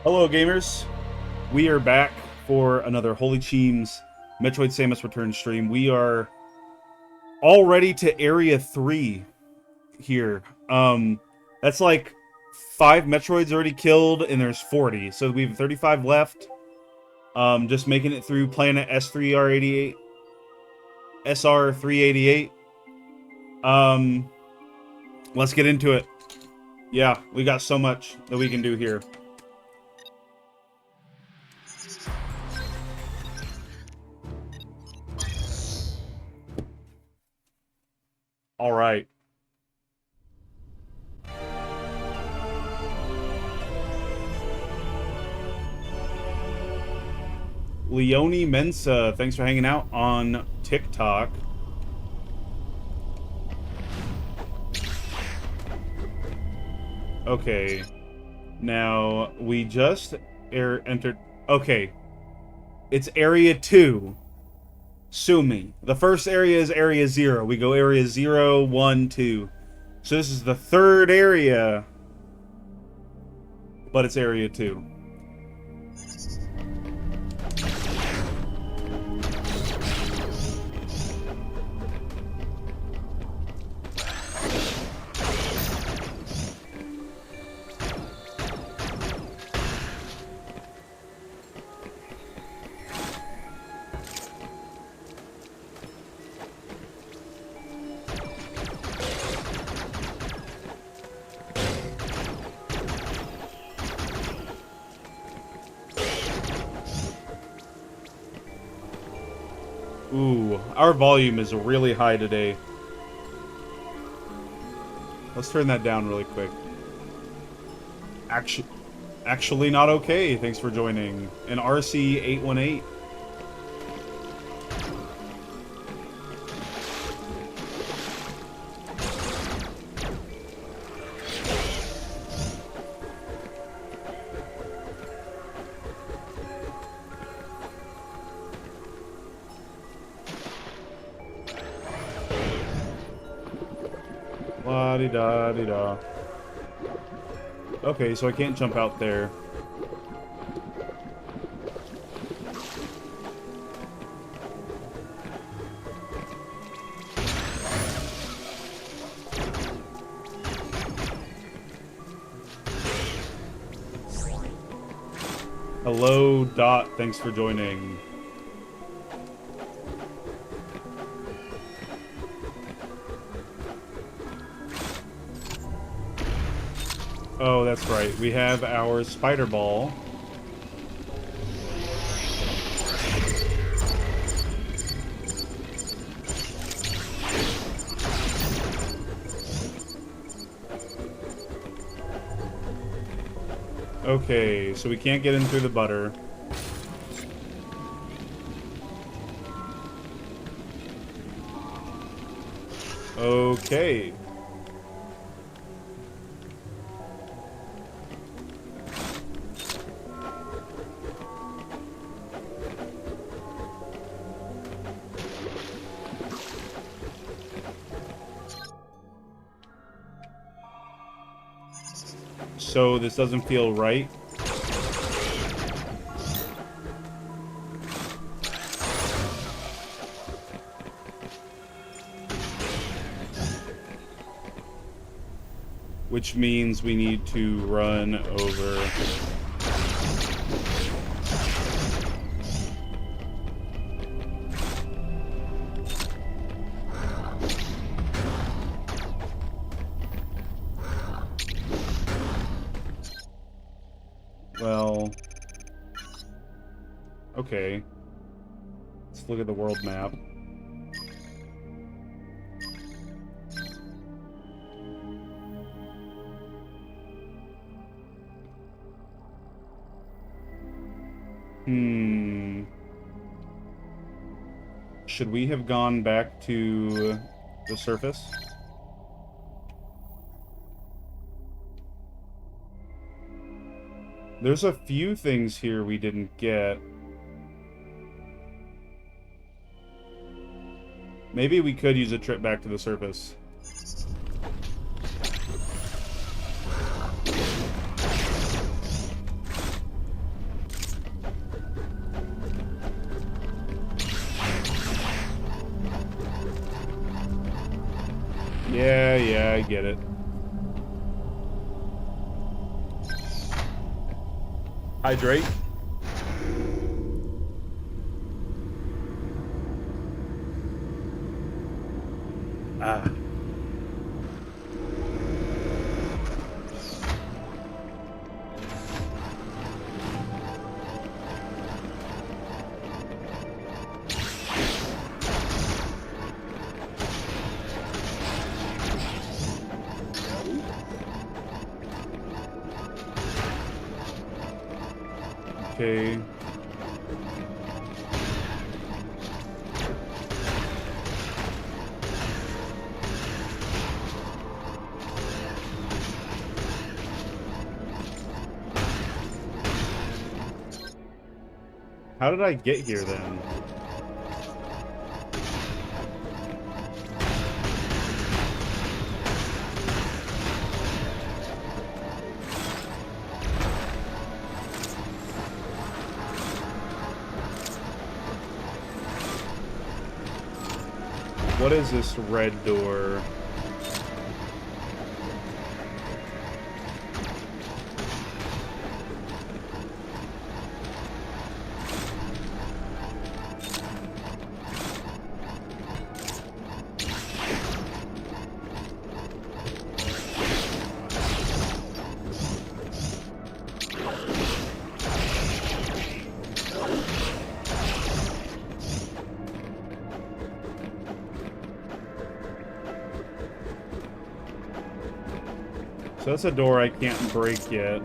Hello, gamers. We are back for another HolyCheems Metroid Samus Return stream. We are already to Area 3 here. That's like 5 Metroids already killed, and there's 40. So we have 35 left. Just making it through planet S3R88, SR388. Let's get into it. Yeah, we got so much that we can do here. All right. Leone Mensa, thanks for hanging out on TikTok. Okay. Now, we just entered... Okay. It's Area 2. Sue me. The first area is Area 0. We go Area 0, 1, 2. So this is the third area. But it's Area 2. Ooh, our volume is really high today. Let's turn that down really quick. Actually not okay. Thanks for joining. And RC818. La-di-da-di-da. Okay, so I can't jump out there. Hello, Dot. Thanks for joining. Oh, that's right. We have our spider ball. Okay, so we can't get in through the butter. Okay. So this doesn't feel right. Which means we need to run over. Well, okay. Let's look at the world map. Should we have gone back to the surface? There's a few things here we didn't get. Maybe we could use a trip back to the surface. Yeah, I get it. Hydrate. Ah. Okay. How did I get here then? What is this red door? So that's a door I can't break yet.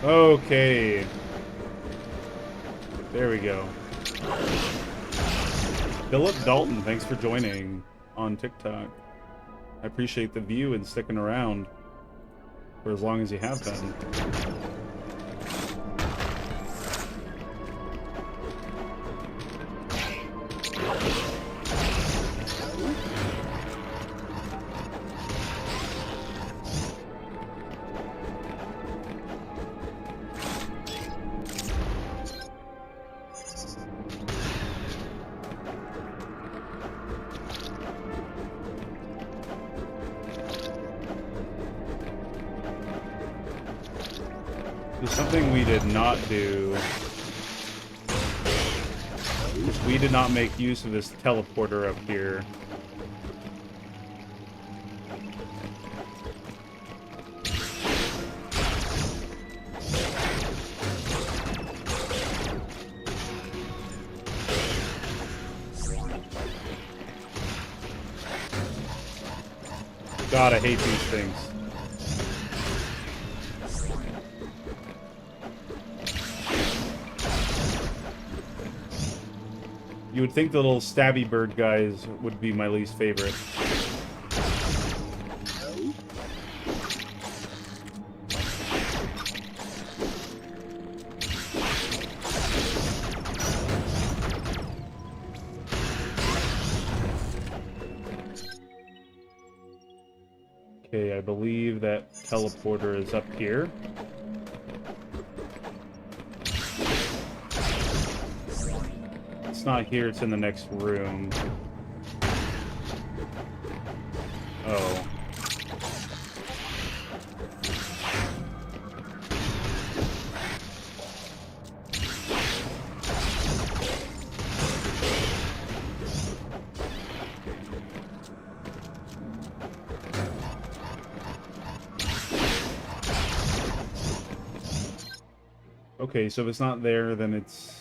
Okay. There we go. Philip Dalton, thanks for joining on TikTok. I appreciate the view and sticking around for as long as you have been. There's something we did not do. We did not make use of this teleporter up here. God, I hate these things. You would think the little stabby bird guys would be my least favorite. Okay, I believe that teleporter is up here. It's not here, it's in the next room. Oh. Okay, so if it's not there, then it's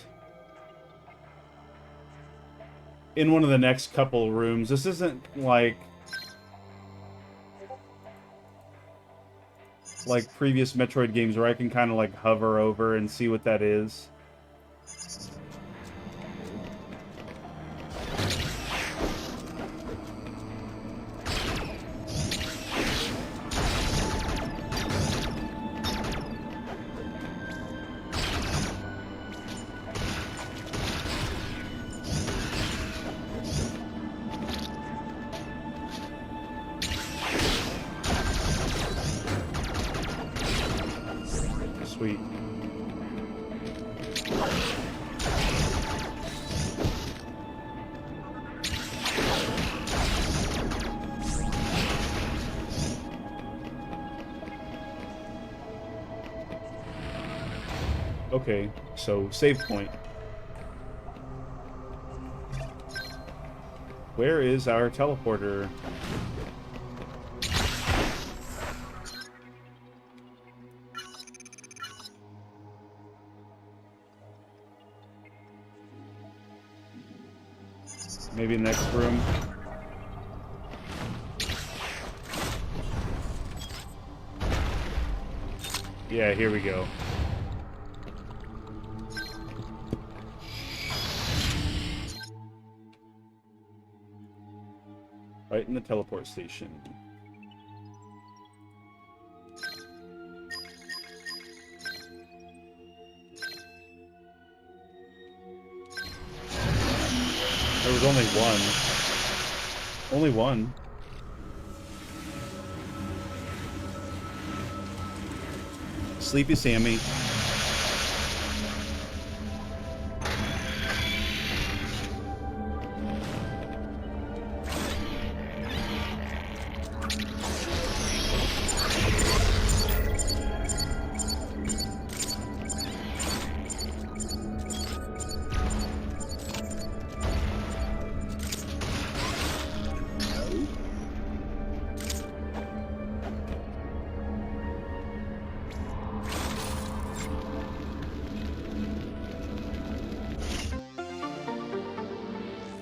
in one of the next couple rooms. This isn't like previous Metroid games where I can kind of like hover over and see what that is. Sweet. Okay, so save point. Where is our teleporter? Maybe next room. Yeah, here we go. Right in the teleport station. There was only one. Only one. Sleepy Sammy.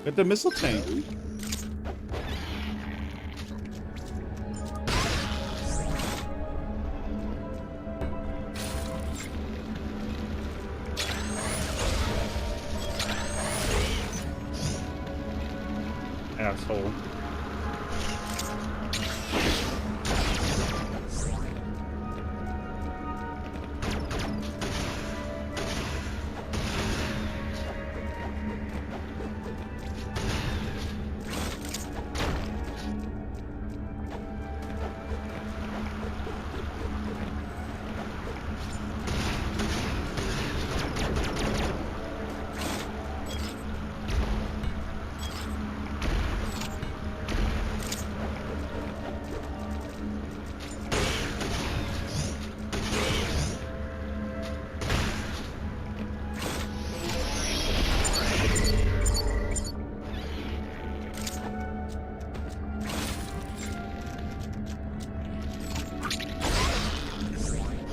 At the missile tank. Asshole.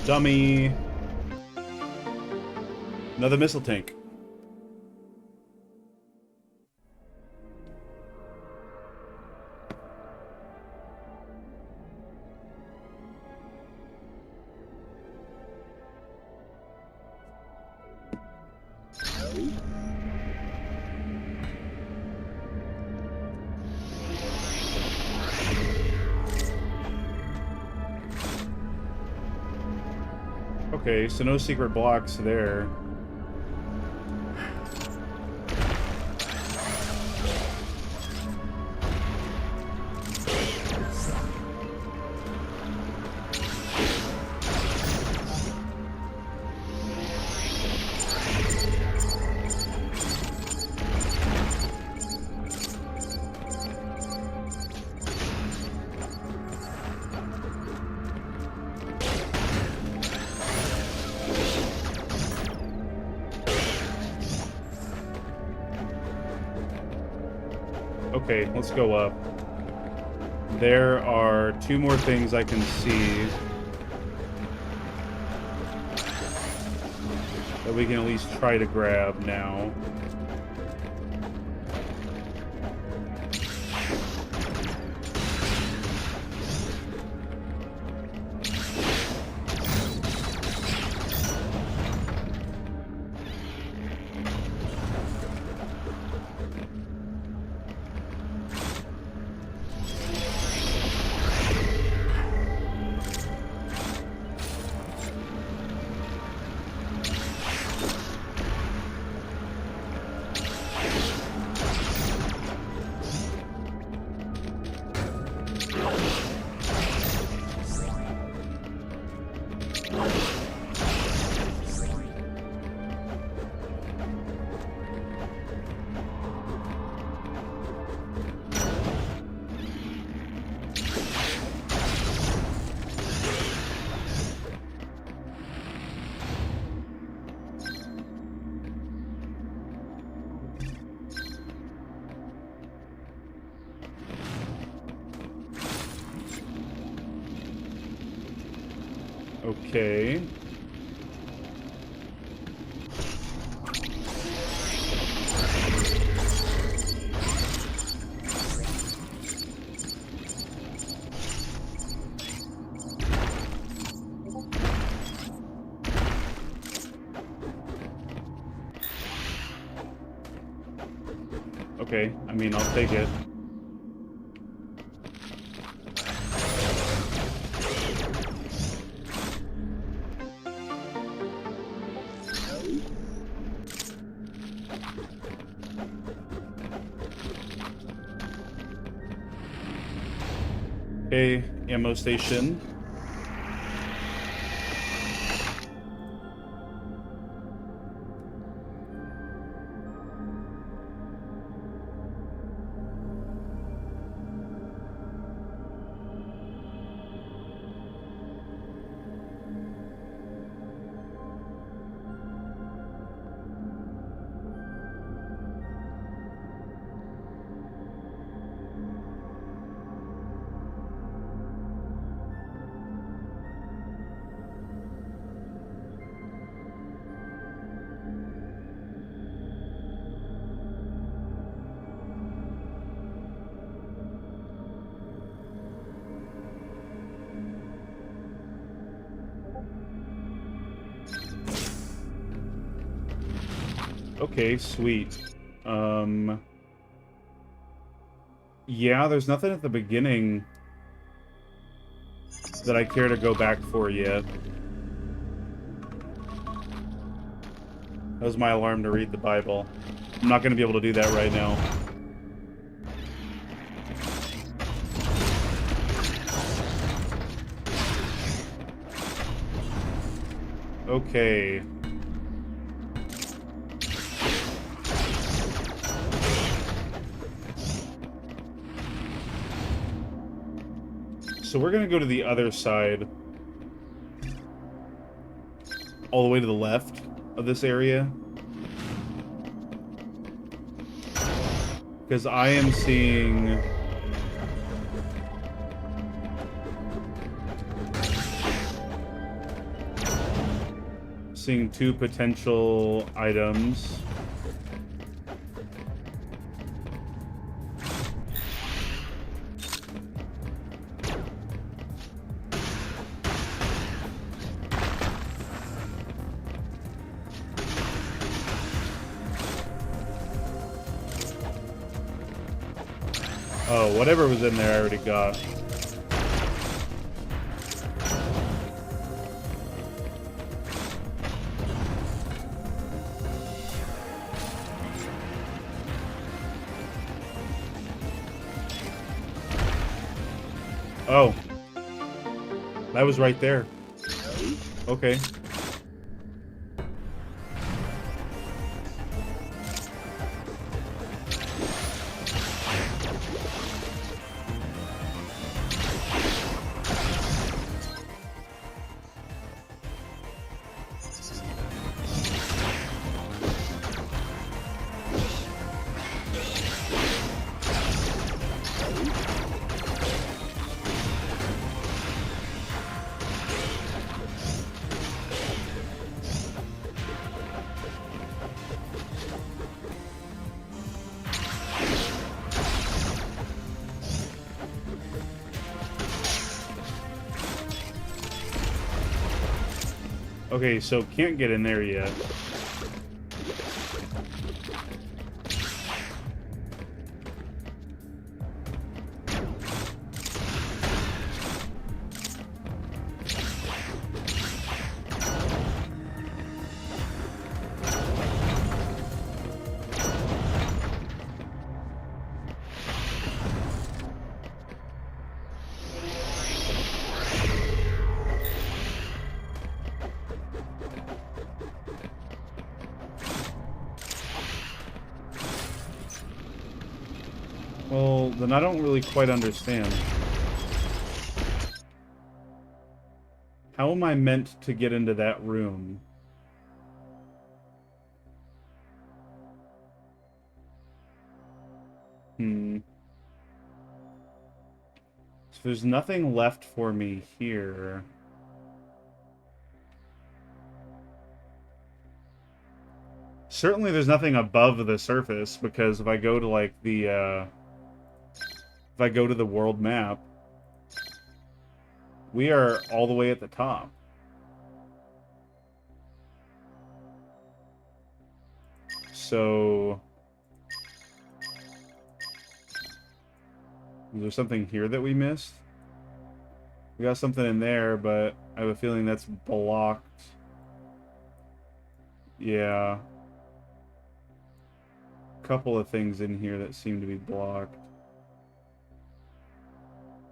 Dummy. Another missile tank. Okay, so no secret blocks there. Okay, let's go up. There are two more things I can see that we can at least try to grab now. Okay. Okay, I mean, I'll take it. Okay, ammo station. Okay, sweet. Yeah, there's nothing at the beginning that I care to go back for yet. That was my alarm to read the Bible. I'm not going to be able to do that right now. Okay. So we're going to go to the other side. All the way to the left of this area. Because I am seeing... two potential items. Oh, whatever was in there I already got. Oh. That was right there. Okay. Okay, so can't get in there yet. Well, then I don't really quite understand. How am I meant to get into that room? So there's nothing left for me here. Certainly there's nothing above the surface, because if I go to, like, the, if I go to the world map, we are all the way at the top. So... is there something here that we missed? We got something in there, but I have a feeling that's blocked. Yeah. Couple of things in here that seem to be blocked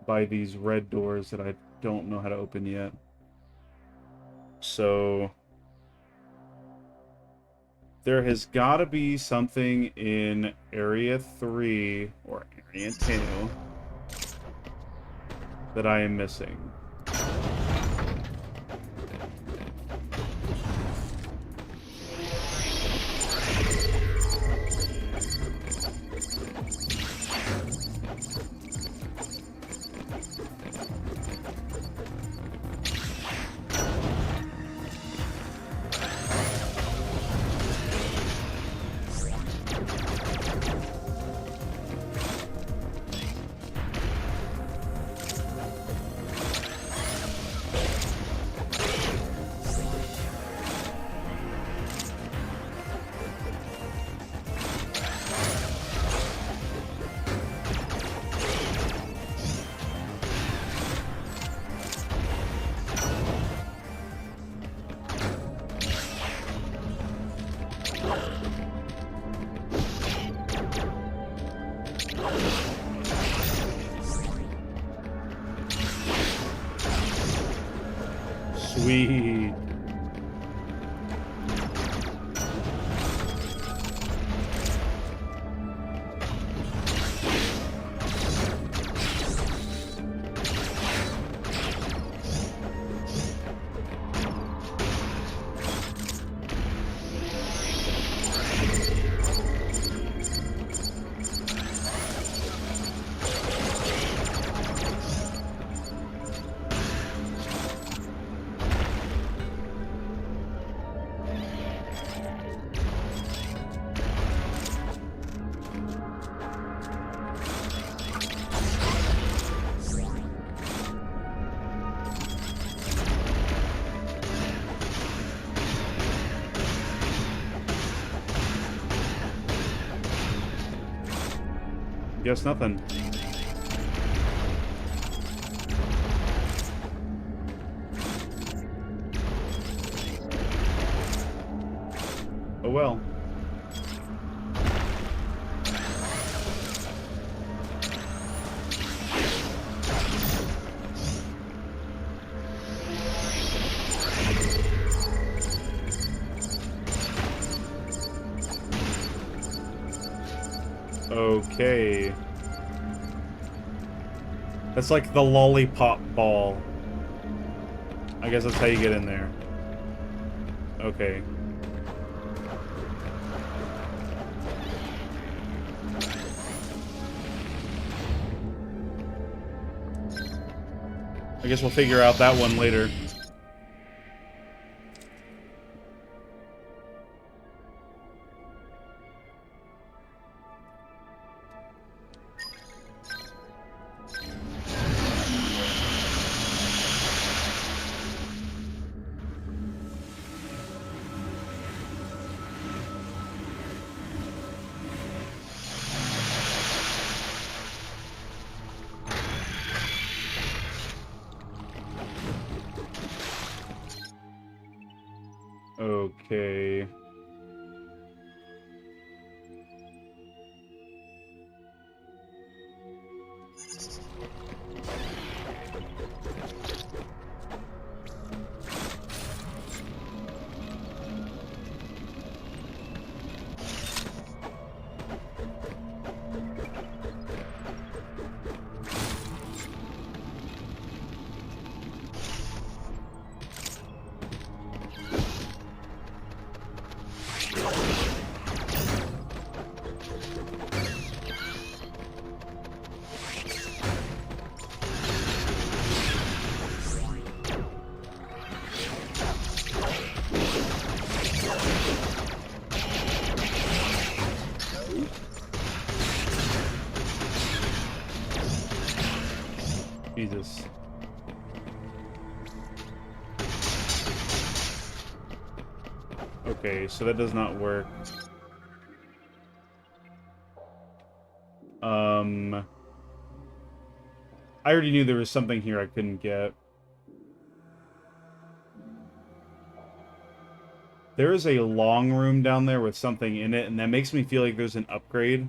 by these red doors that I don't know how to open yet. So there has got to be something in Area 3 or Area 2 that I am missing. Sweet. Guess nothing. Oh well. Okay. That's like the lollipop ball. I guess that's how you get in there. Okay. I guess we'll figure out that one later. Okay. Jesus. Okay, so that does not work. I already knew there was something here I couldn't get. There is a long room down there with something in it, and that makes me feel like there's an upgrade.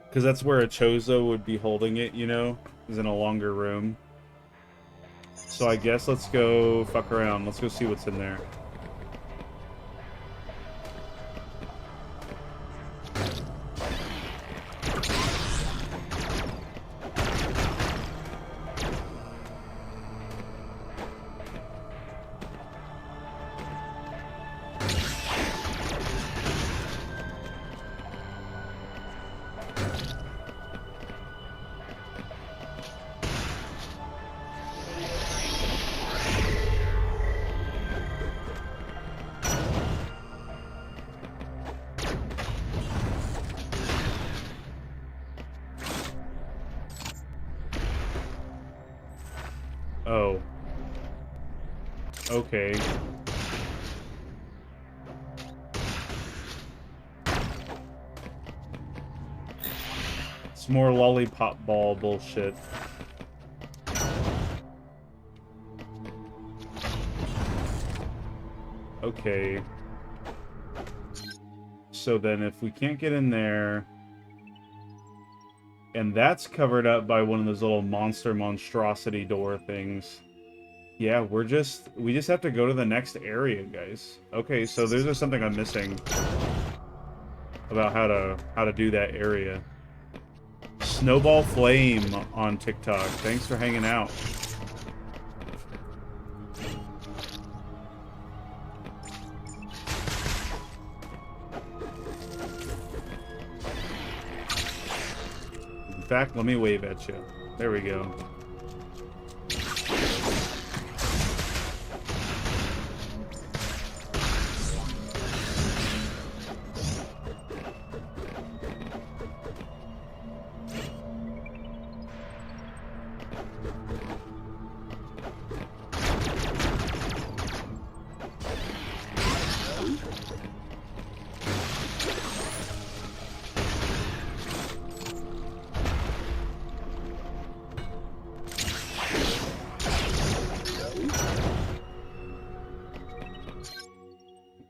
Because that's where a Chozo would be holding it, you know? Is in a longer room. So I guess let's go fuck around. Let's go see what's in there. Oh. Okay. It's more lollipop ball bullshit. Okay. So then if we can't get in there... And that's covered up by one of those little monstrosity door things. Yeah, we just have to go to the next area, guys. Okay, so there's just something I'm missing about how to do that area. Snowball Flame on TikTok. Thanks for hanging out. In fact, let me wave at you. There we go.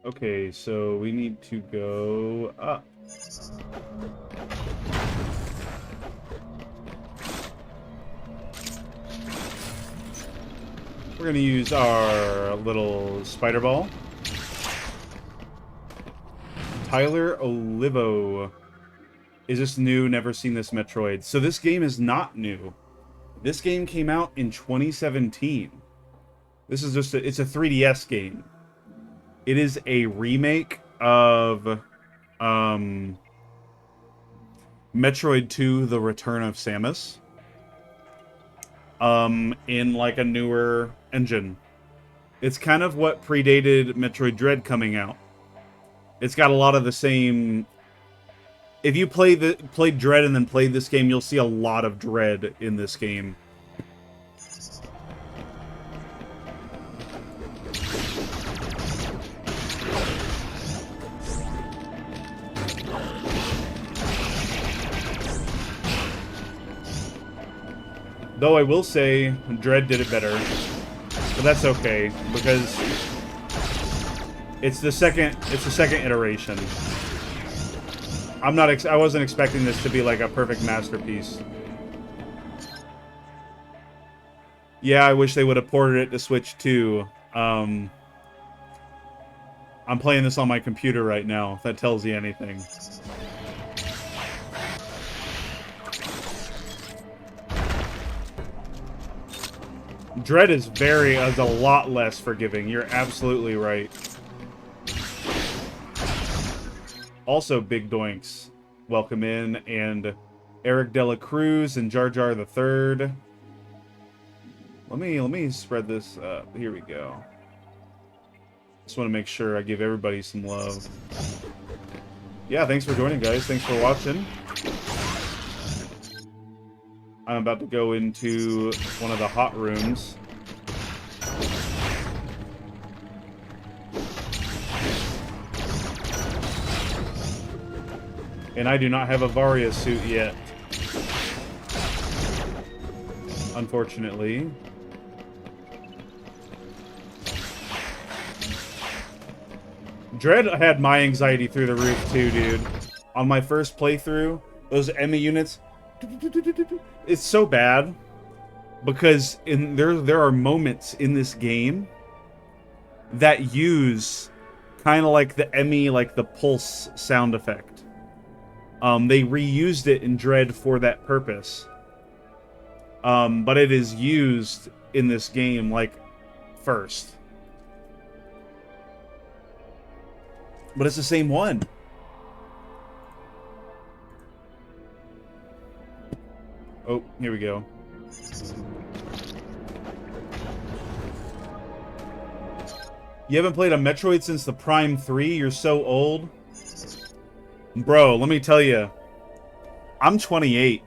Okay, so we need to go up. We're gonna use our little spider ball. Tyler Olivo. Is this new? Never seen this Metroid. So this game is not new. This game came out in 2017. This is just it's a 3DS game. It is a remake of Metroid 2: The Return of Samus. In like a newer engine. It's kind of what predated Metroid Dread coming out. It's got a lot of the same. If you played Dread and then played this game, you'll see a lot of Dread in this game. Though I will say, Dread did it better. But that's okay, because it's the second iteration. I wasn't expecting this to be like a perfect masterpiece. Yeah, I wish they would have ported it to Switch too. I'm playing this on my computer right now, if that tells you anything. Dread is a lot less forgiving. You're absolutely right. Also, Big Doinks, welcome in, and Eric Dela Cruz and Jar Jar the Third. Let me spread this up. Here we go. Just want to make sure I give everybody some love. Yeah, thanks for joining, guys. Thanks for watching. I'm about to go into one of the hot rooms. And I do not have a Varia suit yet. Unfortunately. Dread had my anxiety through the roof too, dude. On my first playthrough, those Emmy units, it's so bad because there are moments in this game that use kind of like the Emmy, like the pulse sound effect. They reused it in Dread for that purpose. But it is used in this game, like, first. But it's the same one. Oh, here we go. You haven't played a Metroid since the Prime 3? You're so old? Bro, let me tell you. I'm 28.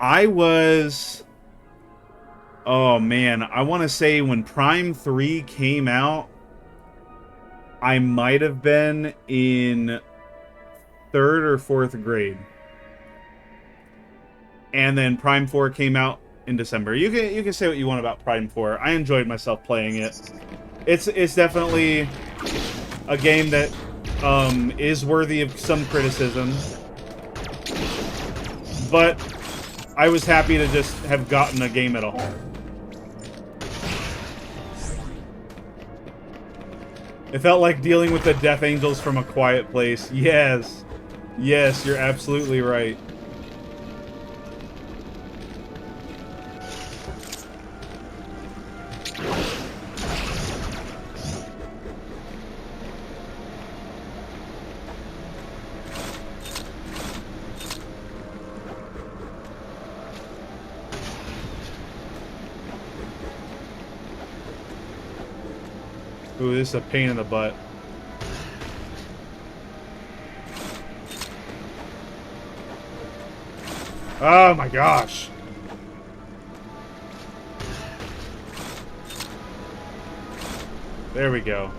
I was... Oh, man. I want to say when Prime 3 came out, I might have been in 3rd or 4th grade. And then Prime 4 came out in December. You can say what you want about Prime 4. I enjoyed myself playing it. It's definitely a game that is worthy of some criticism. But I was happy to just have gotten a game at all. It felt like dealing with the Death Angels from A Quiet Place. Yes. Yes, you're absolutely right. Ooh, this is a pain in the butt. Oh my gosh. There we go.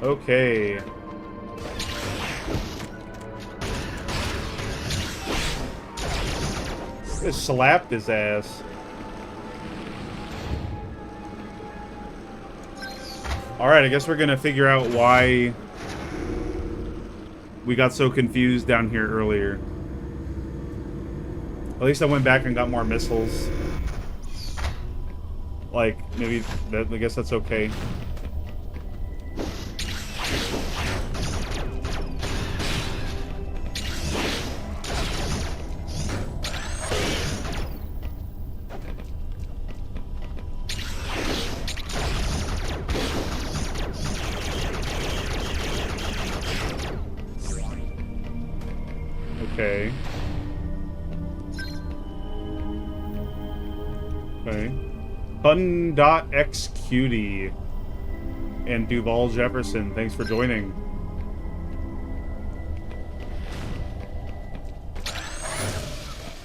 Okay. Just slapped his ass. Alright, I guess we're gonna figure out why we got so confused down here earlier. At least I went back and got more missiles. Like, maybe, I guess that's okay. Okay. Okay. Fun.xcutie and Duval Jefferson, thanks for joining.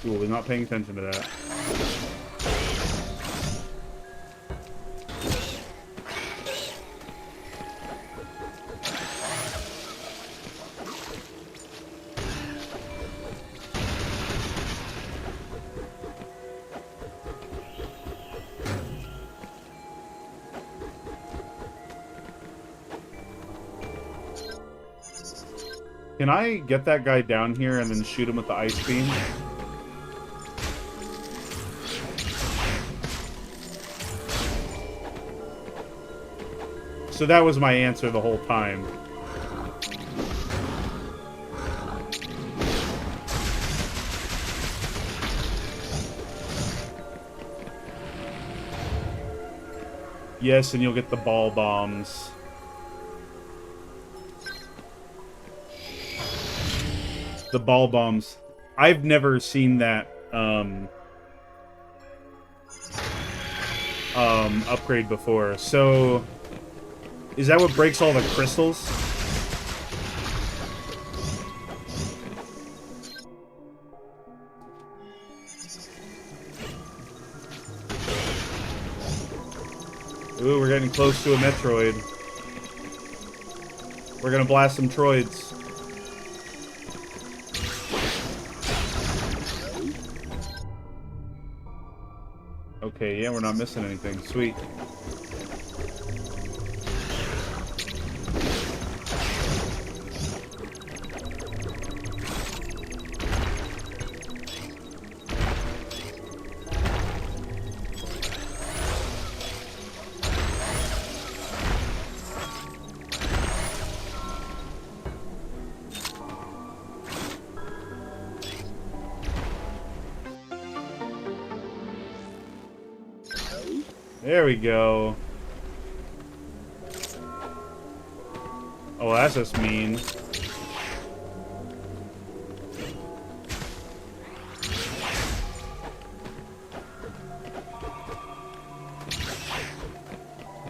Ooh, we're not paying attention to that. Can I get that guy down here and then shoot him with the ice beam? So that was my answer the whole time. Yes, and you'll get the ball bombs. The ball bombs. I've never seen that upgrade before. So Is that what breaks all the crystals? Ooh, we're getting close to a Metroid. We're gonna blast some Troids. Okay, yeah, we're not missing anything. Sweet. There we go. Oh, that's just mean.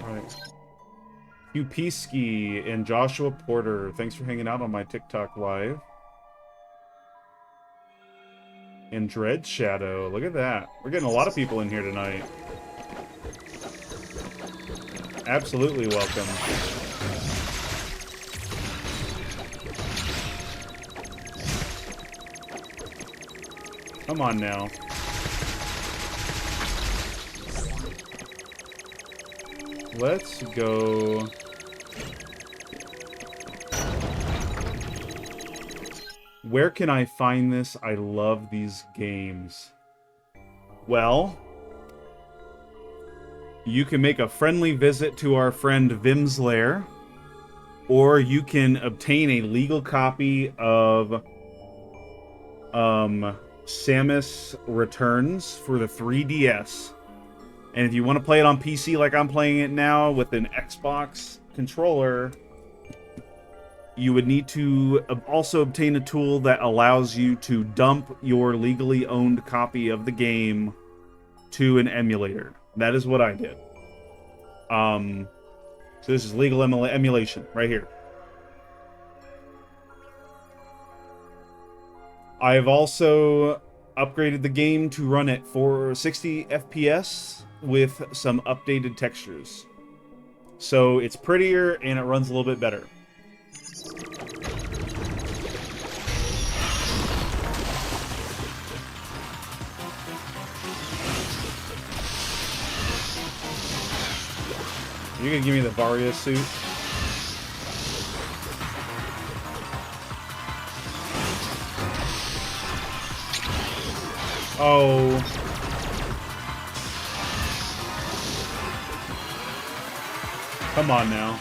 Alright. Upiski and Joshua Porter, thanks for hanging out on my TikTok live. And Dread Shadow, look at that. We're getting a lot of people in here tonight. Absolutely welcome. Come on now. Let's go. Where can I find this? I love these games. Well, you can make a friendly visit to our friend Vim's Lair, or you can obtain a legal copy of Samus Returns for the 3DS. And if you want to play it on PC like I'm playing it now with an Xbox controller, you would need to also obtain a tool that allows you to dump your legally owned copy of the game to an emulator. That is what I did. So this is legal emulation right here. I have also upgraded the game to run at 60 FPS with some updated textures. So it's prettier and it runs a little bit better. You gonna give me the Varia suit? Oh. Come on now.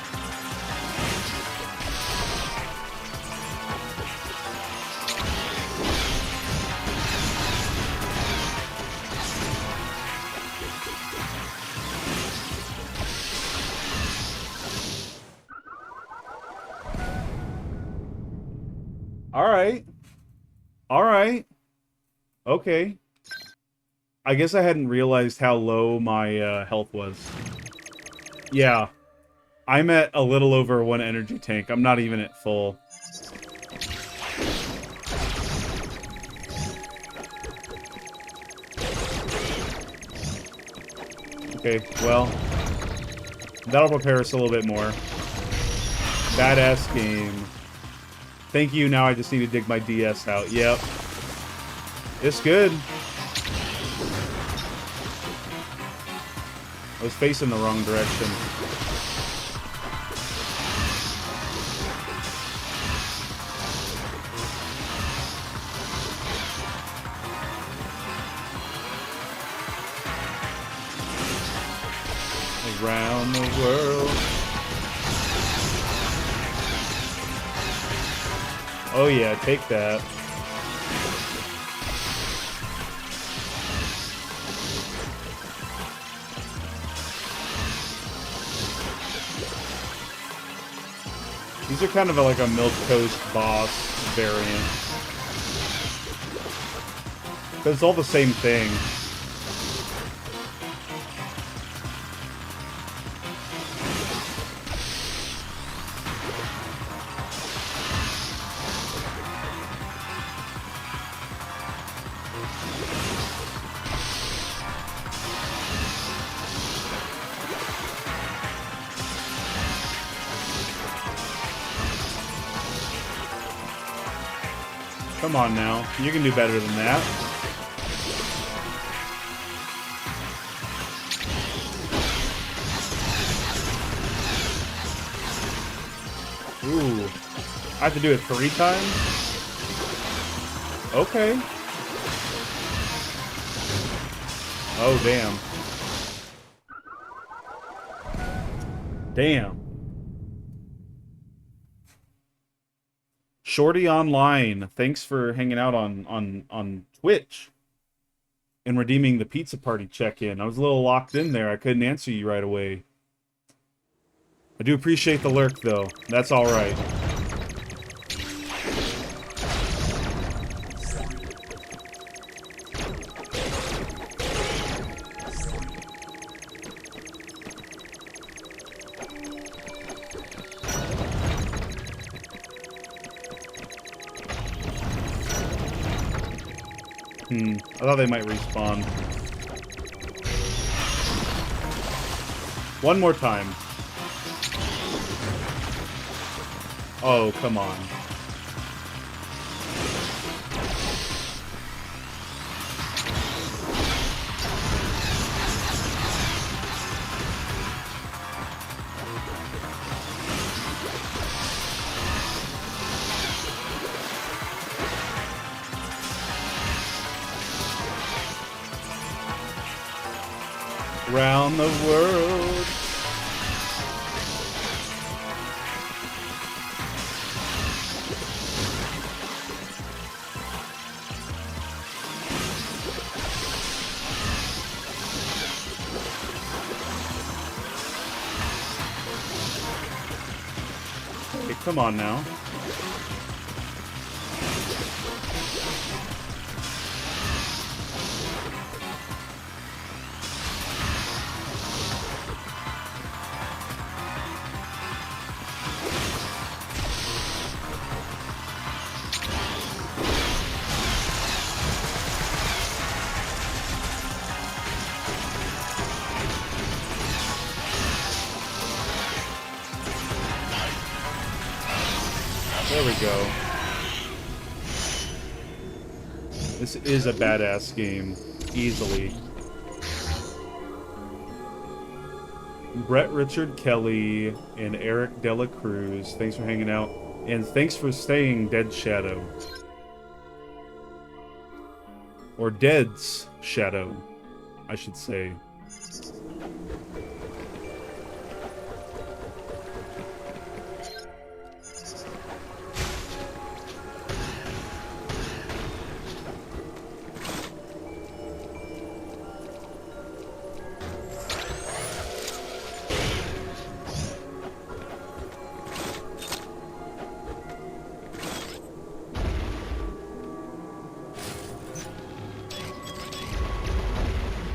Alright. Alright. Okay. I guess I hadn't realized how low my health was. Yeah. I'm at a little over 1 energy tank. I'm not even at full. Okay, well. That'll prepare us a little bit more. Badass game. Thank you, now I just need to dig my DS out. Yep. It's good. I was facing the wrong direction. Around the world. Oh yeah, take that. These are kind of like a Milk Coast boss variant. But it's all the same thing. Come on now. You can do better than that. Ooh. I have to do it 3 times? Okay. Oh, damn. Damn. Shorty Online, thanks for hanging out on Twitch and redeeming the pizza party check-in. I was a little locked in there. I couldn't answer you right away. I do appreciate the lurk, though. That's all right. I thought they might respawn. One more time. Oh, come on. Around the world. Hey, come on now. There we go. This is a badass game. Easily. Brett Richard Kelly and Eric Dela Cruz, thanks for hanging out. And thanks for staying, Dead Shadow. Or Dead's Shadow, I should say.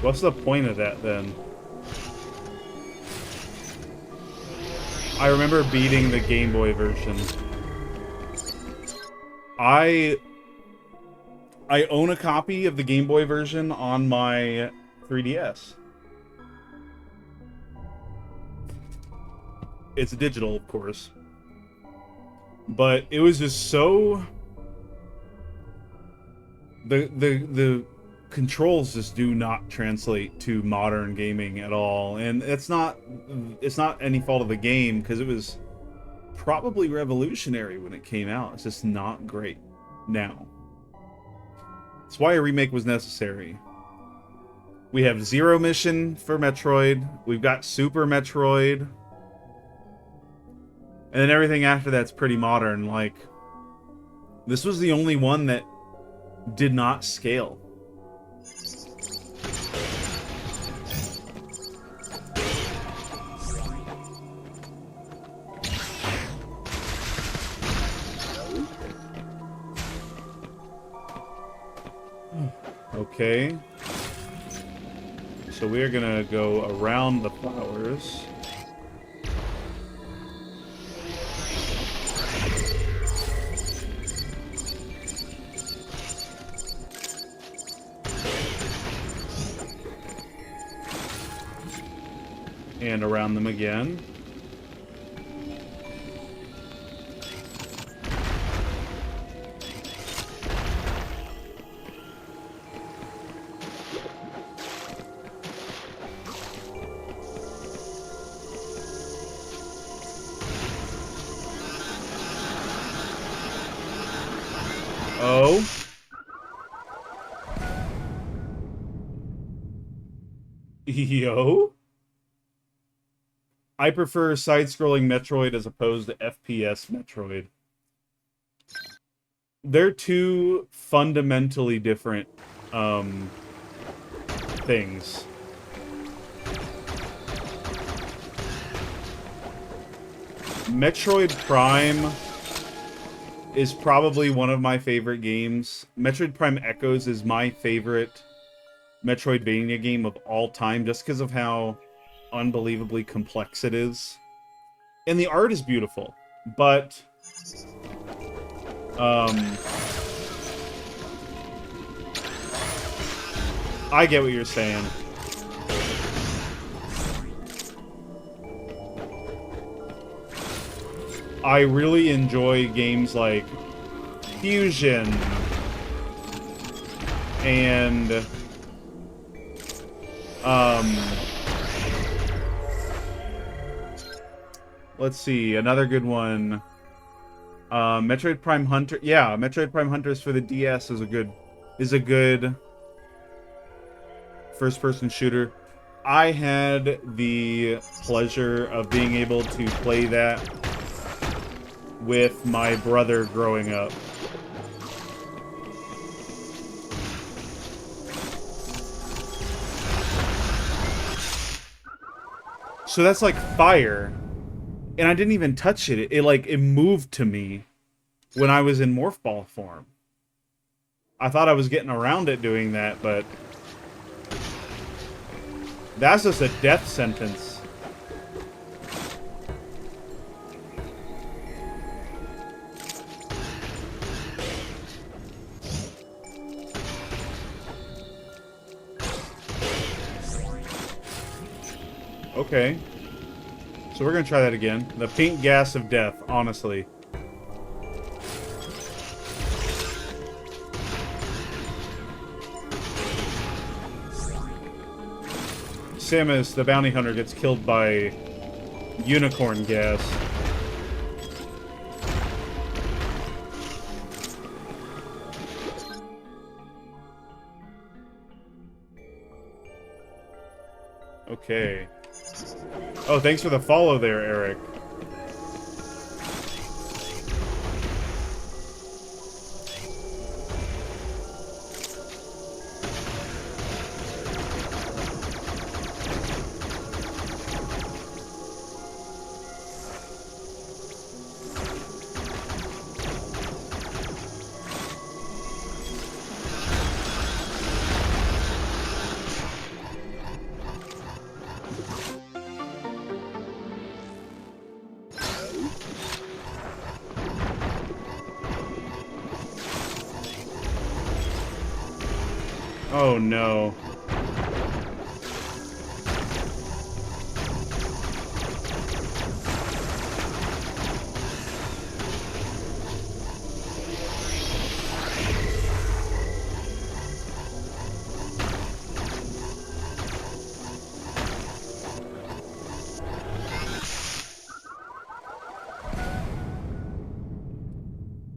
What's the point of that, then? I remember beating the Game Boy version. I own a copy of the Game Boy version on my 3DS. It's digital, of course. But it was just so... The controls just do not translate to modern gaming at all, and it's not any fault of the game, because it was probably revolutionary when it came out. It's just not great now. That's why a remake was necessary. We have Zero Mission for Metroid, we've got Super Metroid, and then everything after that's pretty modern. Like, this was the only one that did not scale. Okay. So we're gonna go around the flowers. And around them again. Oh. Yo. I prefer side-scrolling Metroid as opposed to FPS Metroid. They're two fundamentally different things. Metroid Prime is probably one of my favorite games. Metroid Prime Echoes is my favorite Metroidvania game of all time, just because of how unbelievably complex it is. And the art is beautiful, but I get what you're saying. I really enjoy games like Fusion and let's see, another good one. Metroid Prime Hunter. Yeah, Metroid Prime Hunters for the DS is a good first-person shooter. I had the pleasure of being able to play that with my brother growing up. So that's like fire. And I didn't even touch it. It moved to me when I was in Morph Ball form. I thought I was getting around it doing that, but that's just a death sentence. Okay. So we're gonna try that again. The pink gas of death, honestly. Samus, the bounty hunter, gets killed by unicorn gas. Okay. Oh, thanks for the follow there, Eric. Oh no.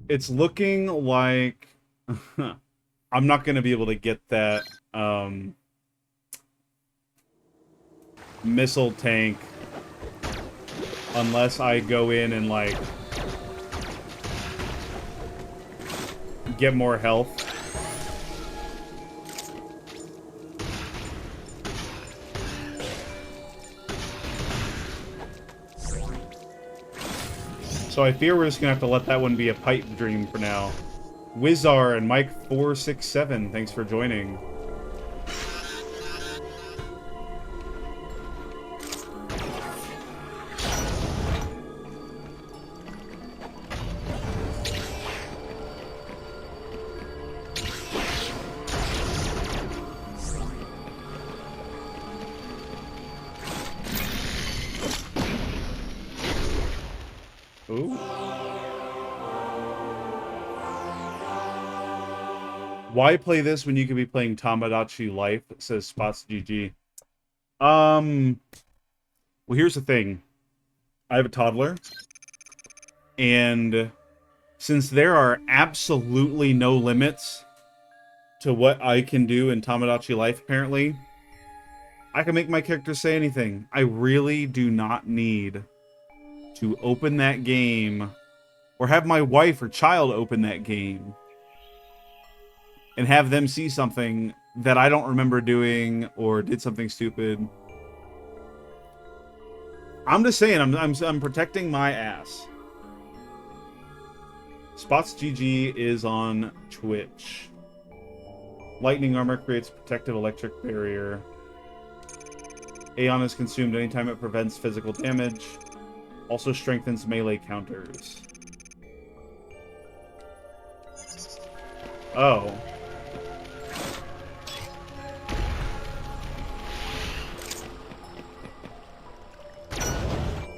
It's looking like I'm not going to be able to get that missile tank unless I go in and, like, get more health. So I fear we're just going to have to let that one be a pipe dream for now. Wizar and Mike467, thanks for joining. Ooh. Why play this when you could be playing Tamagotchi Life? Says Spots GG. Well, here's the thing. I have a toddler, and since there are absolutely no limits to what I can do in Tamagotchi Life, apparently, I can make my character say anything. I really do not need to open that game or have my wife or child open that game and have them see something that I don't remember doing or did something stupid. I'm just saying, I'm protecting my ass. Spots GG is on Twitch. Lightning armor creates protective electric barrier. Aeon is consumed anytime it prevents physical damage. Also strengthens melee counters. Oh.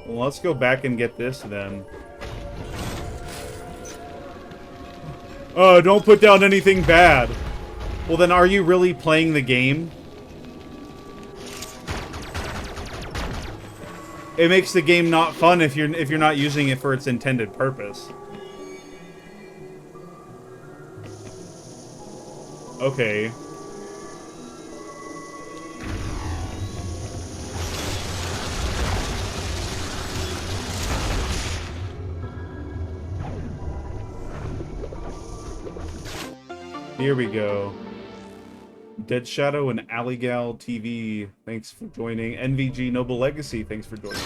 Well, let's go back and get this then. Oh, don't put down anything bad. Well, then are you really playing the game? It makes the game not fun if you're not using it for its intended purpose. Okay. Here we go. Dead Shadow and Alligal TV, thanks for joining. NVG Noble Legacy, thanks for joining.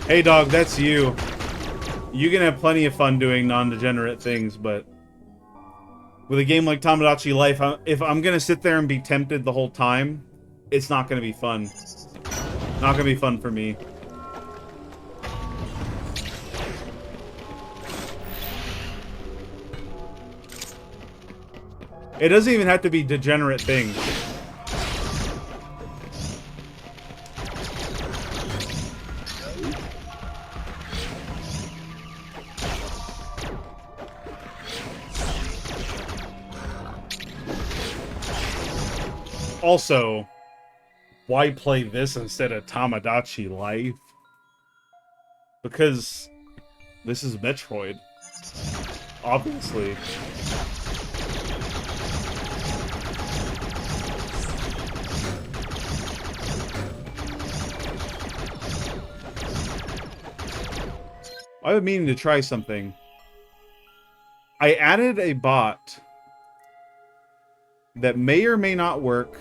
Hey dog, that's you. You can have plenty of fun doing non-degenerate things, but with a game like Tamagotchi Life, if I'm gonna sit there and be tempted the whole time, it's not gonna be fun. Not gonna be fun for me. It doesn't even have to be degenerate things. Also, why play this instead of Tamagotchi Life? Because this is Metroid. Obviously. I've been meaning to try something. I added a bot that may or may not work.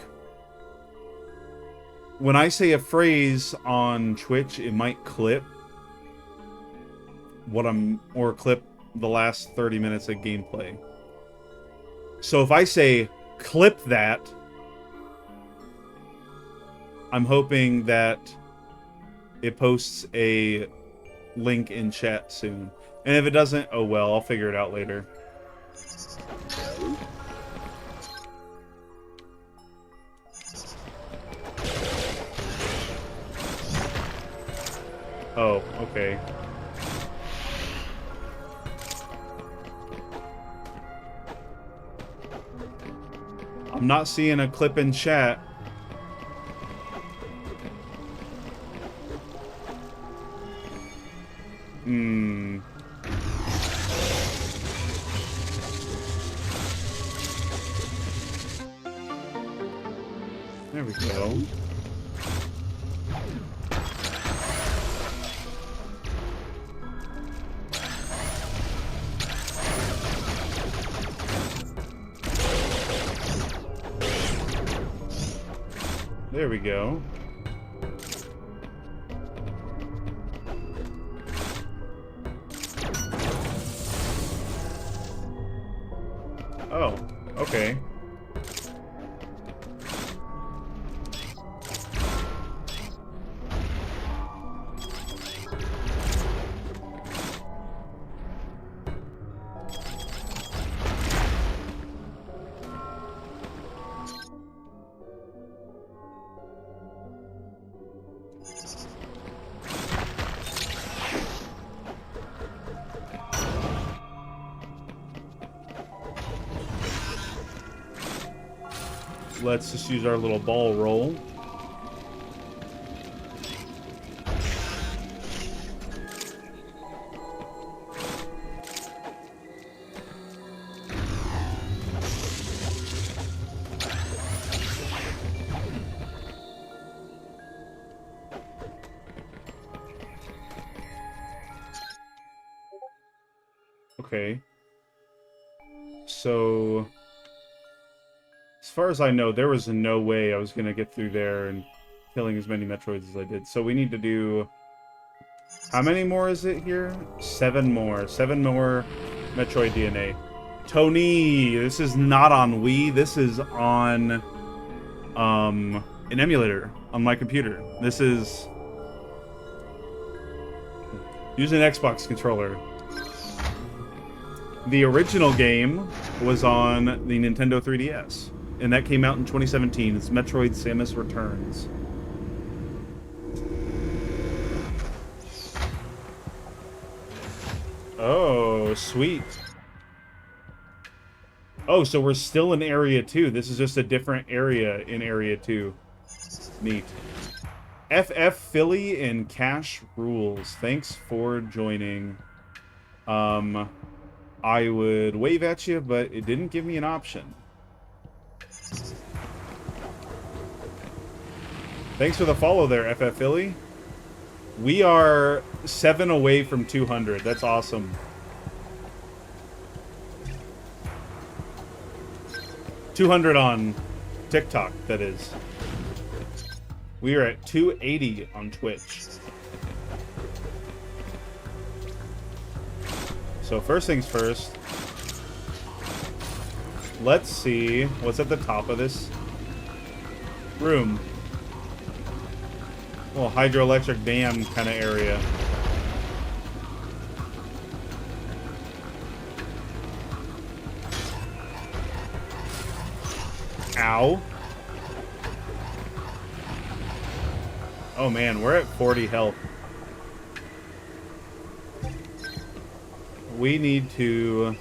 When I say a phrase on Twitch, it might clip or clip the last 30 minutes of gameplay. So if I say clip that, I'm hoping that it posts a link in chat soon. And if it doesn't, oh well, I'll figure it out later. Oh, okay. I'm not seeing a clip in chat. Hmm. There we go. There we go. Oh, okay. let's just use our little ball roll. Okay. So, as far as I know, there was no way I was going to get through there and killing as many Metroids as I did. So we need to do... How many more is it here? 7 more. 7 more Metroid DNA. Tony, this is not on Wii. This is on an emulator on my computer. This is using an Xbox controller. The original game was on the Nintendo 3DS, and that came out in 2017. It's Metroid Samus Returns. Oh, sweet. Oh, so we're still in Area 2. This is just a different area in Area 2. Neat. FF Philly and Cash Rules. Thanks for joining. I would wave at you, but it didn't give me an option. Thanks for the follow there, FF Philly. We are 7 away from 200. That's awesome. 200 on TikTok, that is. We are at 280 on Twitch. So first things first, let's see what's at the top of this room. A little hydroelectric dam kind of area. Ow. Oh man, we're at 40 health. We need to...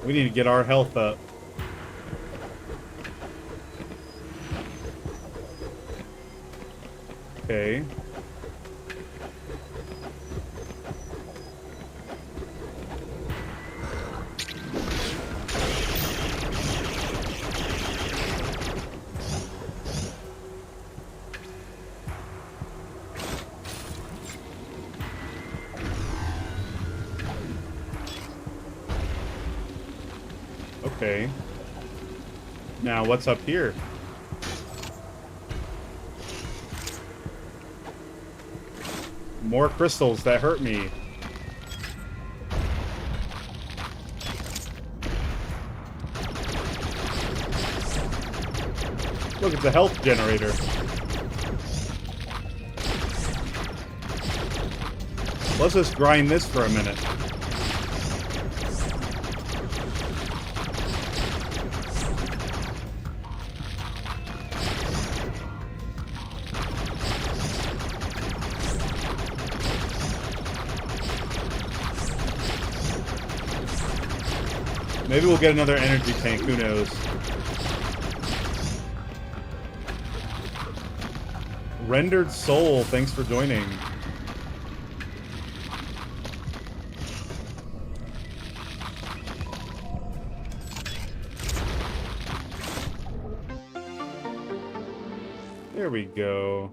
We need to get our health up. Okay. Okay. Now, what's up here? More crystals that hurt me. Look, it's a health generator. Let's just grind this for a minute. Maybe we'll get another energy tank, who knows. Rendered Soul, thanks for joining. There we go.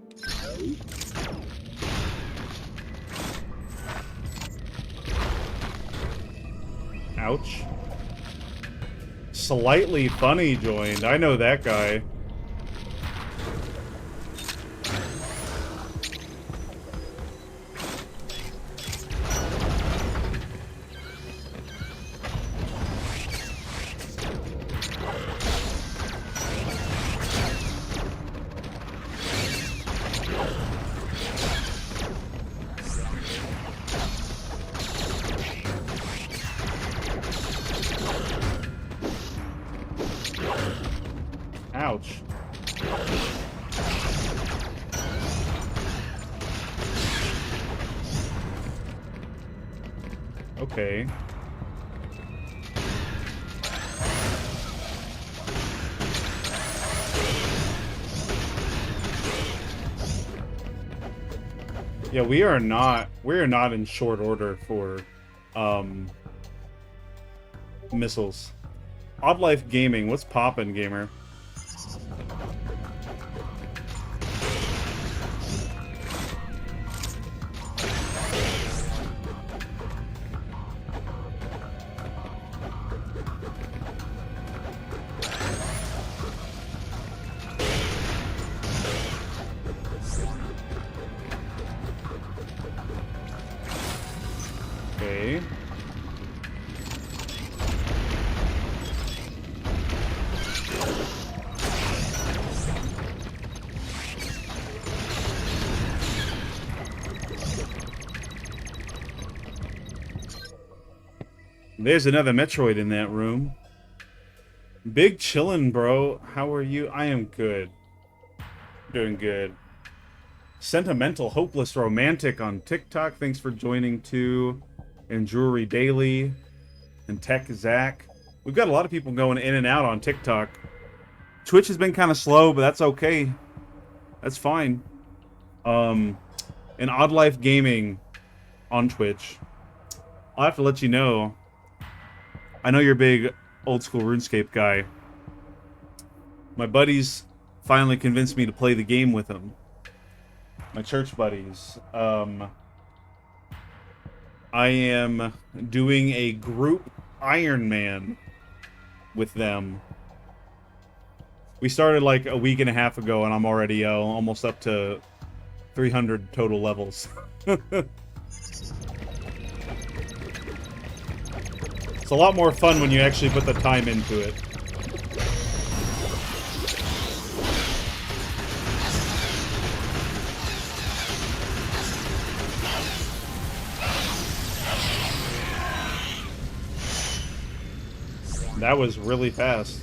Ouch. Slightly Funny joined. I know that guy. Ouch. Okay. Yeah, we are not in short order for missiles. Odd Life Gaming, what's poppin', gamer? Okay. There's another Metroid in that room. Big chillin', bro. How are you? I am good. Doing good. Sentimental, hopeless, romantic on TikTok. Thanks for joining too. And Jewelry Daily. And Tech Zach. We've got a lot of people going in and out on TikTok. Twitch has been kind of slow, but that's okay. That's fine. And Odd Life Gaming on Twitch. I'll have to let you know. I know you're a big old school RuneScape guy. My buddies finally convinced me to play the game with them. My church buddies. I am doing a group Iron Man with them. We started like a week and a half ago, and I'm already almost up to 300 total levels. It's a lot more fun when you actually put the time into it. That was really fast.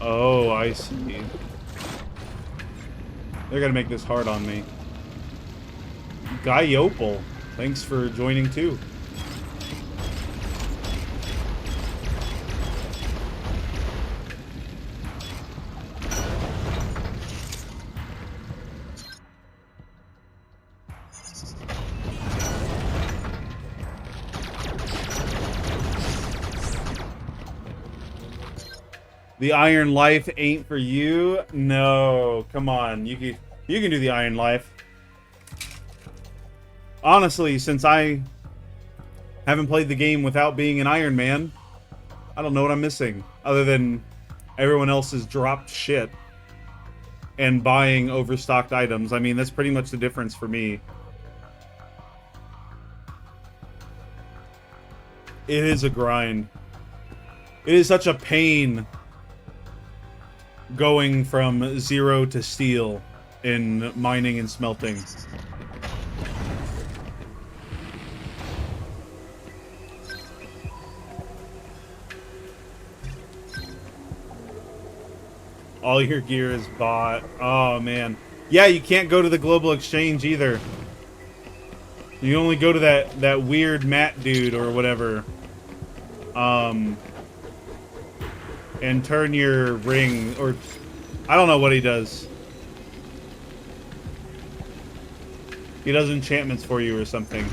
Oh, I see. They're gonna make this hard on me. Guy Yopel, thanks for joining too. The Iron Life ain't for you? No, come on. You can do the Iron Life. Honestly, since I haven't played the game without being an Iron Man, I don't know what I'm missing. Other than everyone else has dropped shit and buying overstocked items. I mean, that's pretty much the difference for me. It is a grind. It is such a pain going from 0 to steel in mining and smelting. All your gear is bought. Oh, man. Yeah, you can't go to the global exchange either. You only go to that weird Matt dude or whatever. And turn your ring, or I don't know what he does. He does enchantments for you or something.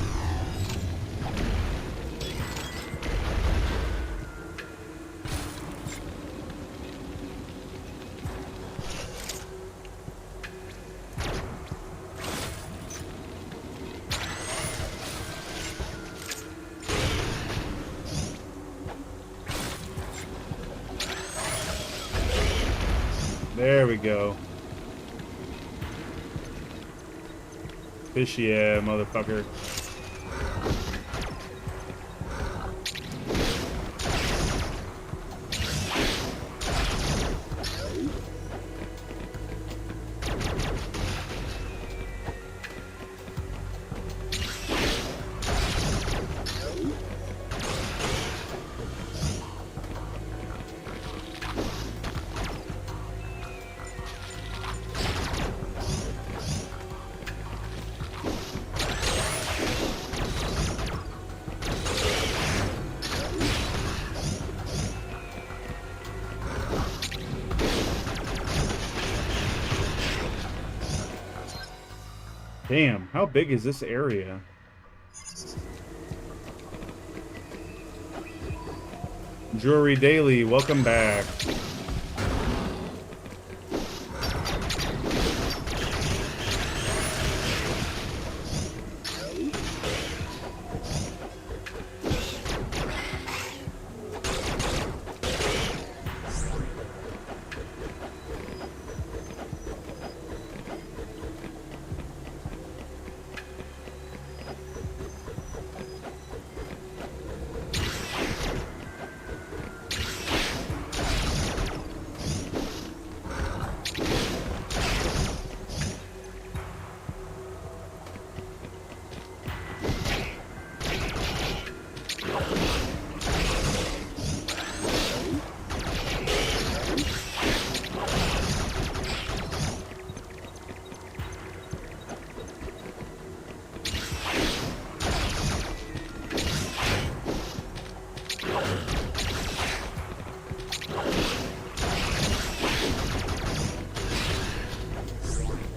There we go. Fish, yeah, motherfucker. Damn, how big is this area? Jewelry Daily, welcome back.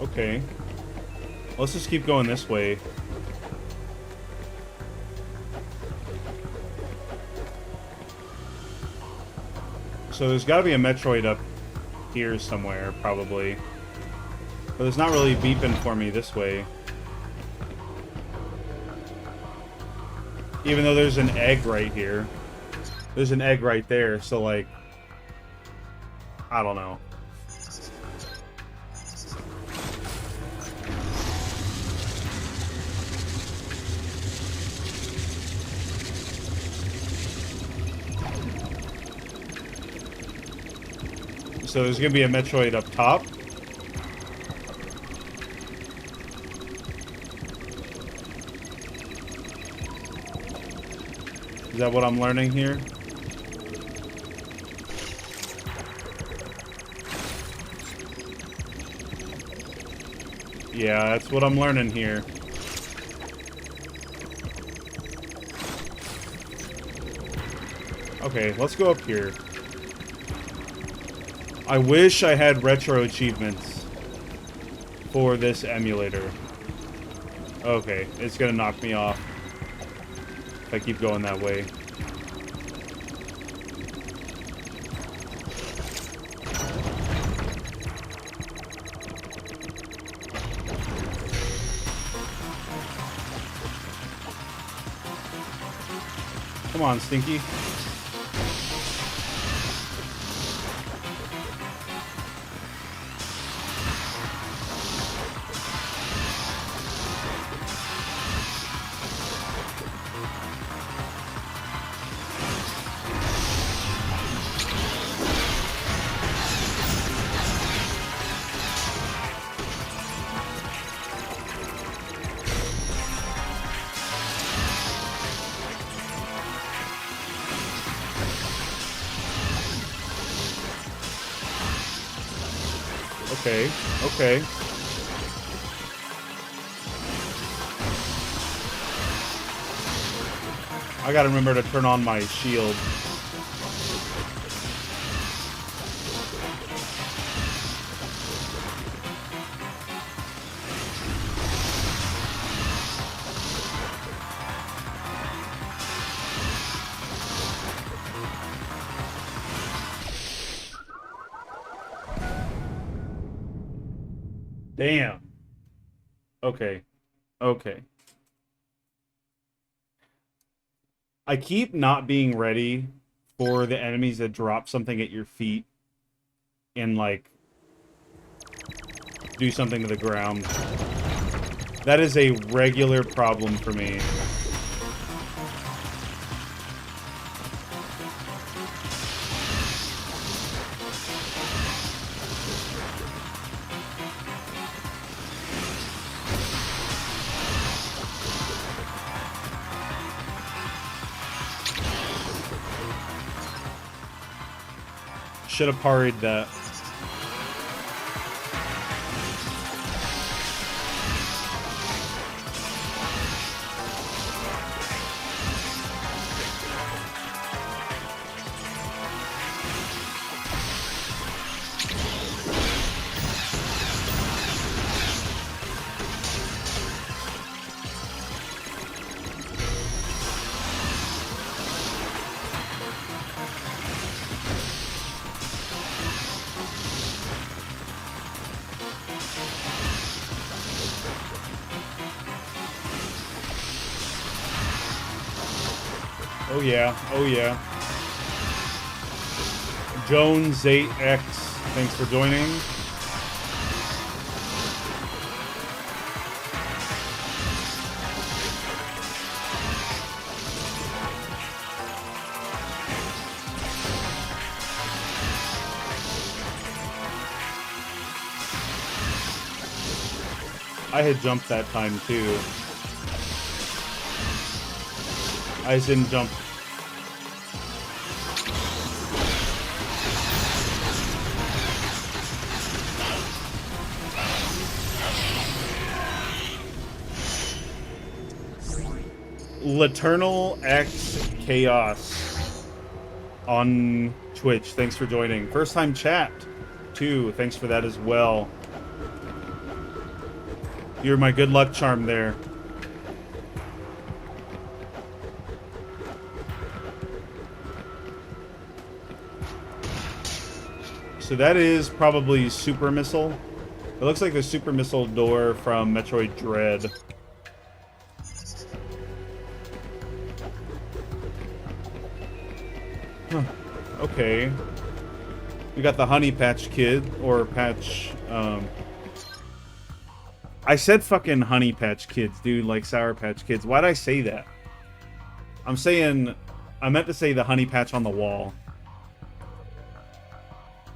Okay. Let's just keep going this way. So there's got to be a Metroid up here somewhere, probably. But there's not really beeping for me this way. Even though there's an egg right here. There's an egg right there, so like... I don't know. So there's gonna be a Metroid up top. Is that what I'm learning here? Yeah, that's what I'm learning here. Okay, let's go up here. I wish I had retro achievements for this emulator. Okay, it's gonna knock me off if I keep going that way. Come on, Stinky. Okay, okay. I gotta remember to turn on my shield. Damn. Okay. Okay. I keep not being ready for the enemies that drop something at your feet and, like, do something to the ground. That is a regular problem for me. Should have parried that. Oh yeah, oh yeah. Jones 8X, thanks for joining. I had jumped that time too. I just didn't jump. Laternal X Chaos on Twitch. Thanks for joining. First time chat too. Thanks for that as well. You're my good luck charm there. So that is probably Super Missile. It looks like the Super Missile door from Metroid Dread. Huh. Okay. We got the Honey Patch Kid, or Patch, I said fucking Honey Patch Kids, dude, like Sour Patch Kids. Why'd I say that? I meant to say the Honey Patch on the wall.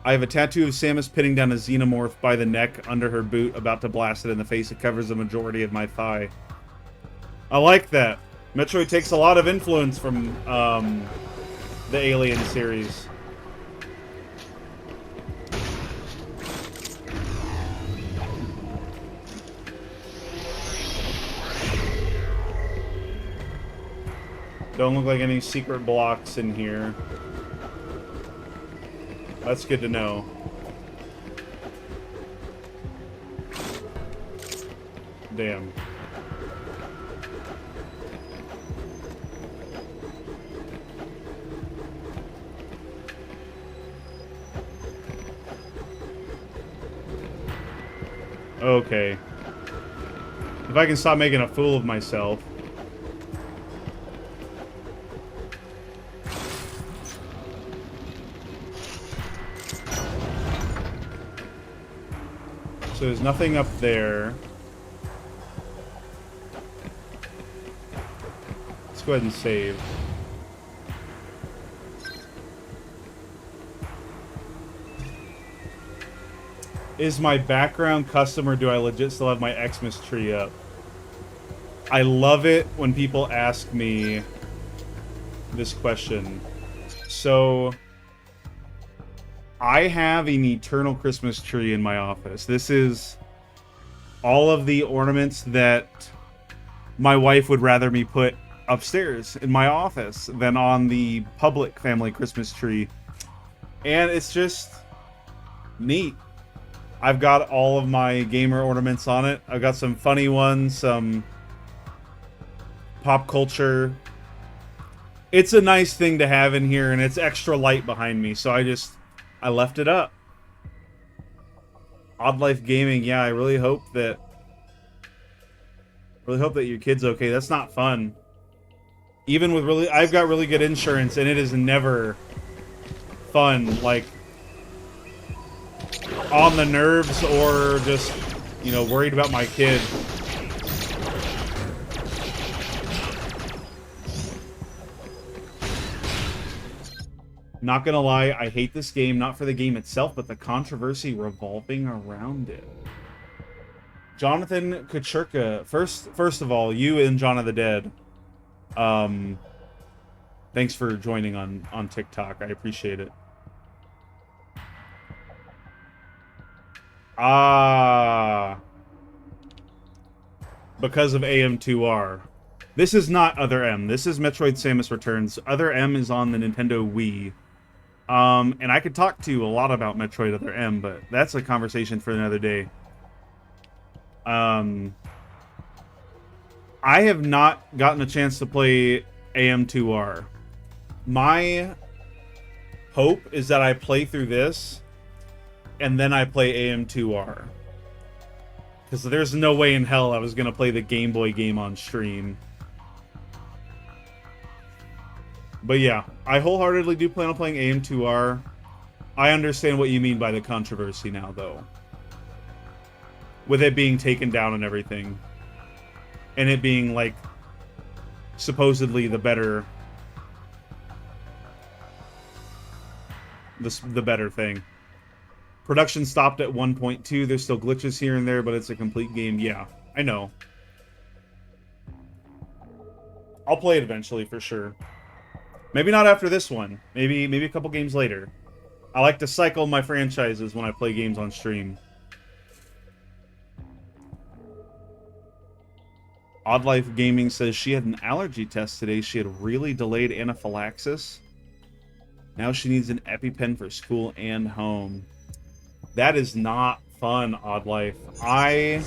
I have a tattoo of Samus pinning down a Xenomorph by the neck under her boot, about to blast it in the face. It covers the majority of my thigh. I like that. Metroid takes a lot of influence from, the Alien series. Don't look like any secret blocks in here. That's good to know. Damn. Okay. If I can stop making a fool of myself. So there's nothing up there. Let's go ahead and save. Is my background custom, or do I legit still have my Xmas tree up? I love it when people ask me this question. So I have an eternal Christmas tree in my office. This is all of the ornaments that my wife would rather me put upstairs in my office than on the public family Christmas tree. And it's just neat. I've got all of my gamer ornaments on it. I've got some funny ones, some pop culture. It's a nice thing to have in here, and it's extra light behind me, so I left it up. Odd Life Gaming, yeah, I really hope that your kid's okay. That's not fun. Even with I've got really good insurance, and it is never fun, like, on the nerves or just, you know, worried about my kid. Not gonna lie, I hate this game, not for the game itself, but the controversy revolving around it. Jonathan Kucherka, first of all, you and John of the Dead, thanks for joining on TikTok. I appreciate it. Ah, because of AM2R. This is not Other M. This is Metroid Samus Returns. Other M is on the Nintendo Wii. And I could talk to you a lot about Metroid Other M, but that's a conversation for another day. I have not gotten a chance to play AM2R. My hope is that I play through this, and then I play AM2R. Because there's no way in hell I was going to play the Game Boy game on stream. But yeah, I wholeheartedly do plan on playing AM2R. I understand what you mean by the controversy now, though. With it being taken down and everything. And it being, like, supposedly the better... The better thing. Production stopped at 1.2. There's still glitches here and there, but it's a complete game. Yeah, I know. I'll play it eventually, for sure. Maybe not after this one. Maybe a couple games later. I like to cycle my franchises when I play games on stream. Odd Life Gaming says she had an allergy test today. She had really delayed anaphylaxis. Now she needs an EpiPen for school and home. That is not fun, Odd Life. I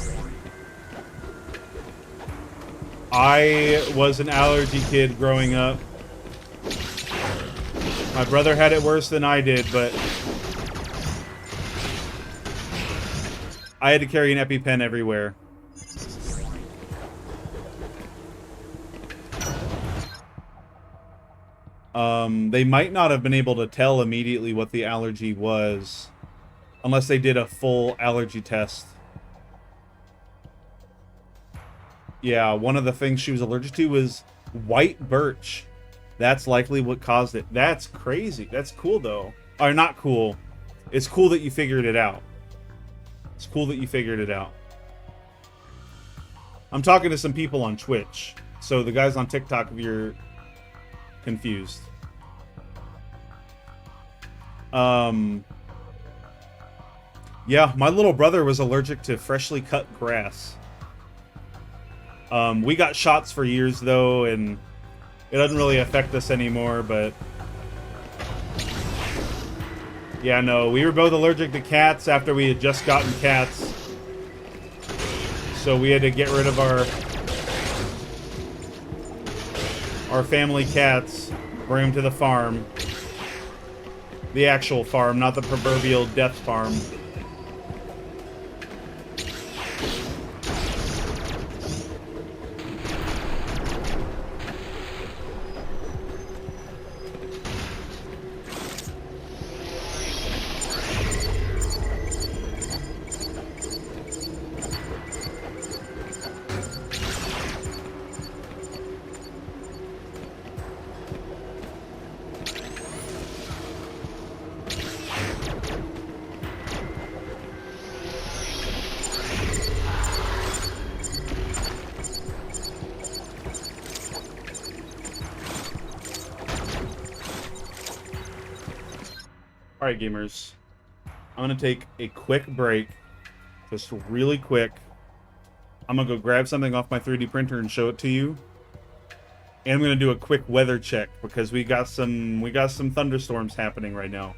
was an allergy kid growing up. My brother had it worse than I did, but I had to carry an EpiPen everywhere. They might not have been able to tell immediately what the allergy was, unless they did a full allergy test. Yeah, one of the things she was allergic to was white birch. That's likely what caused it. That's crazy. That's cool, though. Or not cool. It's cool that you figured it out. It's cool that you figured it out. I'm talking to some people on Twitch. So the guys on TikTok, if you're confused. Yeah, my little brother was allergic to freshly cut grass. We got shots for years, though, and it doesn't really affect us anymore, but... Yeah, no, we were both allergic to cats after we had just gotten cats. So we had to get rid of our family cats, bring them to the farm. The actual farm, not the proverbial death farm. Alright, gamers. I'm going to take a quick break. Just really quick. I'm going to go grab something off my 3D printer and show it to you. And I'm going to do a quick weather check because we got some thunderstorms happening right now.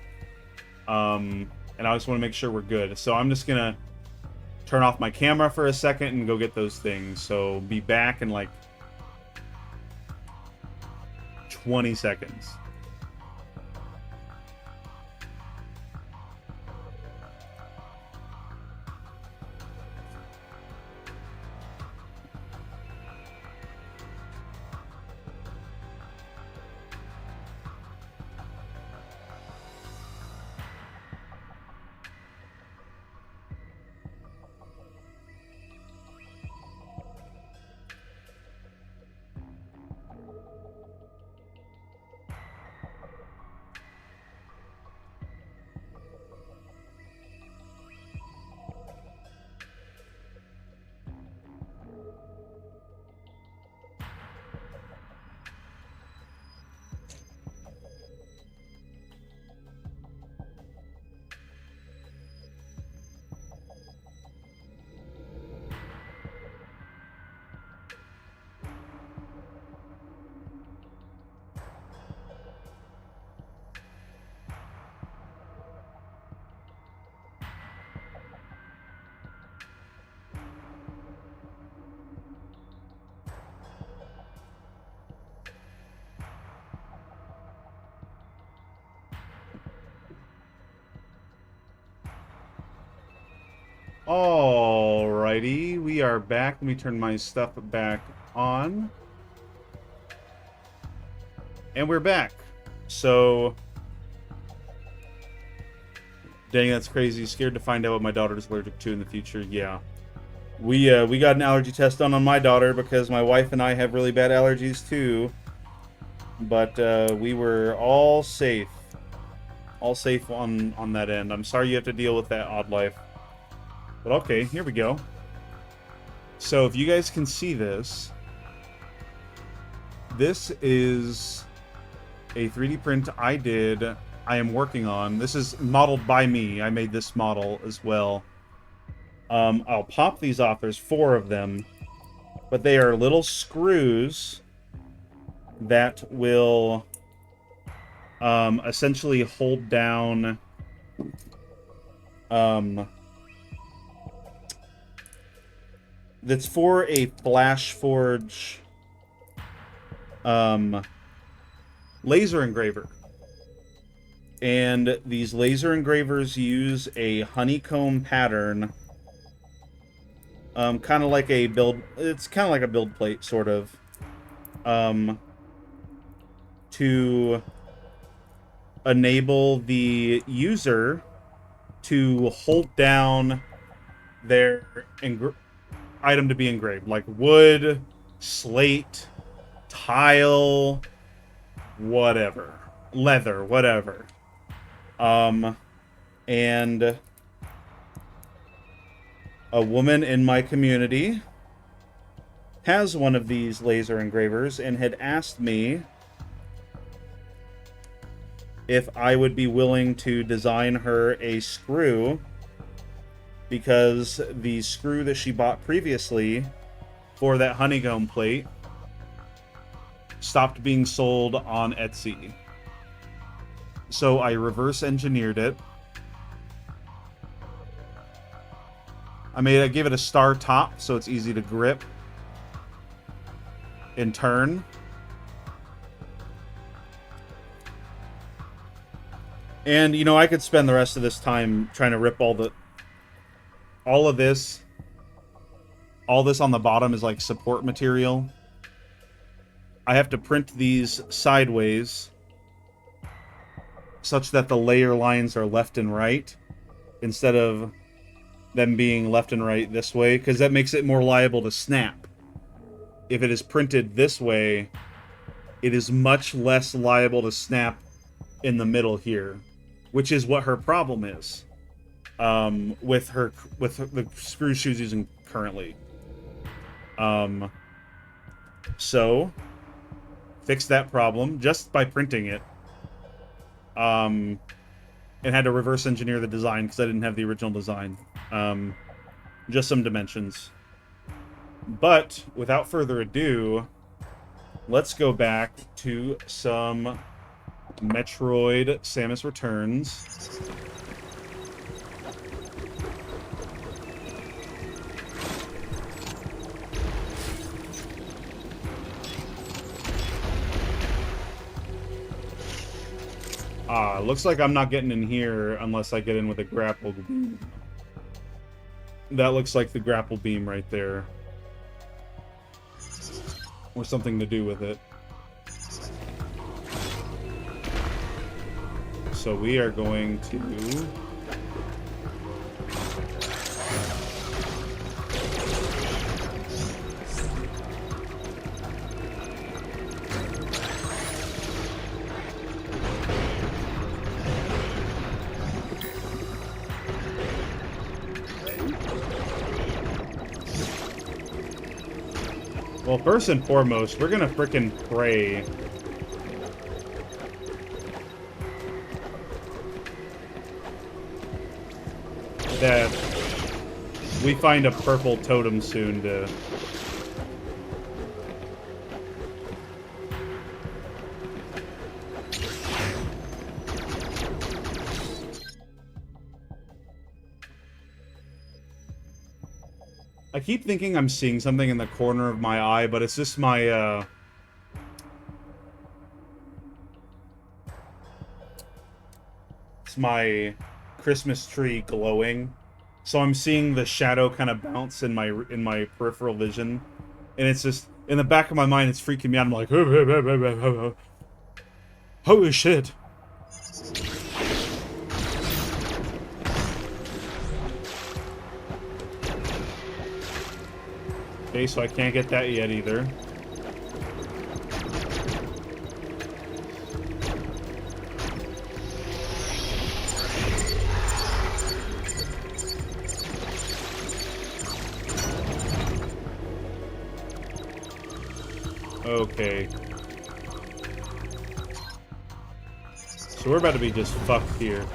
And I just want to make sure we're good. So I'm just going to turn off my camera for a second and go get those things. So be back in like 20 seconds. Alrighty, we are back. Let me turn my stuff back on. And we're back. So, dang, that's crazy. Scared to find out what my daughter's allergic to in the future. Yeah. We got an allergy test done on my daughter because my wife and I have really bad allergies too. But we were all safe. All safe on that end. I'm sorry you have to deal with that, Odd Life. But okay, here we go. So if you guys can see this, this is a 3D print I am working on. This is modeled by me. I made this model as well. I'll pop these off. There's 4 of them. But they are little screws that will essentially hold down that's for a Flash Forge laser engraver. And these laser engravers use a honeycomb pattern, kind of like a build. It's kind of like a build plate, sort of, to enable the user to hold down their item to be engraved, like wood, slate, tile, whatever, leather, whatever. And a woman in my community has one of these laser engravers and had asked me if I would be willing to design her a screw, because the screw that she bought previously for that honeycomb plate stopped being sold on Etsy. So I reverse engineered it. I gave it a star top so it's easy to grip and turn. And, you know, I could spend the rest of this time trying to rip all this on the bottom is like support material. I have to print these sideways such that the layer lines are left and right instead of them being left and right this way, because that makes it more liable to snap. If it is printed this way, it is much less liable to snap in the middle here, which is what her problem is with the screws she's using currently. So fix that problem just by printing it. And had to reverse engineer the design because I didn't have the original design. Just some dimensions. But without further ado, let's go back to some Metroid Samus Returns. Looks like I'm not getting in here unless I get in with a grapple beam. That looks like the grapple beam right there. Or something to do with it. So we are going to... Well, first and foremost, we're gonna frickin' pray that we find a purple totem soon to... I keep thinking I'm seeing something in the corner of my eye, but it's just my, it's my Christmas tree glowing. So I'm seeing the shadow kind of bounce in my peripheral vision. And it's just, in the back of my mind, it's freaking me out. I'm like, Holy shit. Okay, so I can't get that yet either. Okay. So we're about to be just fucked here.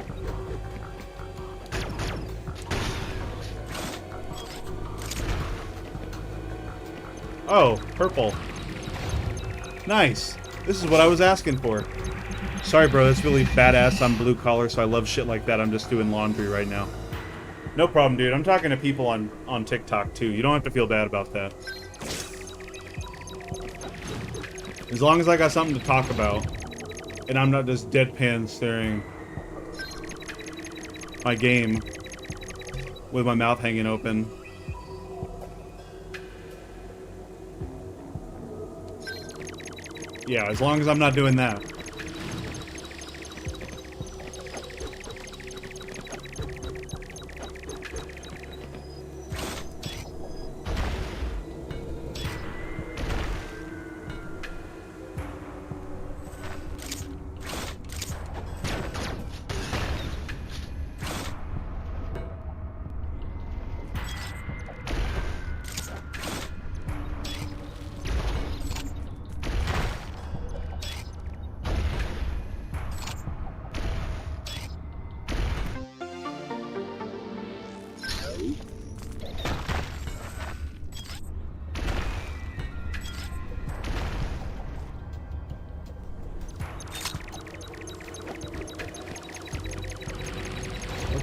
Oh, purple. Nice. This is what I was asking for. Sorry, bro, that's really badass. I'm blue collar, so I love shit like that. I'm just doing laundry right now. No problem, dude. I'm talking to people on TikTok, too. You don't have to feel bad about that. As long as I got something to talk about, and I'm not just deadpan staring my game with my mouth hanging open. Yeah, as long as I'm not doing that.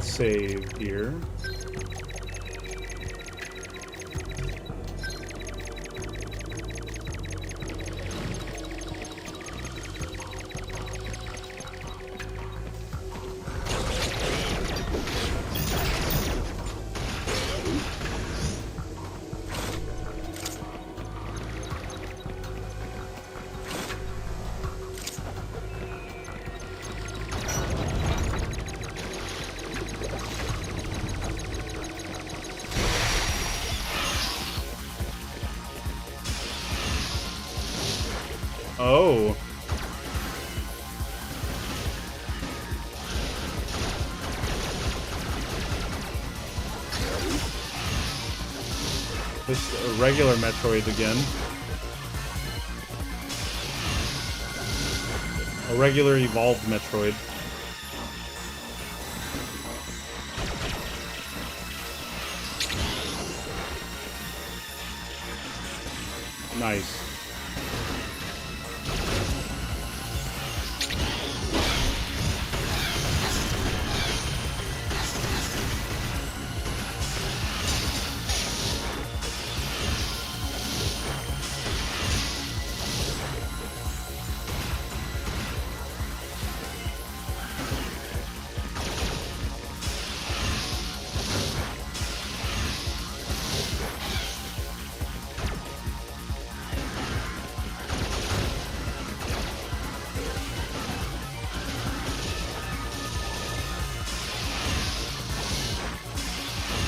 Save here. Oh. Just a regular Metroid again. A regular evolved Metroid. Nice.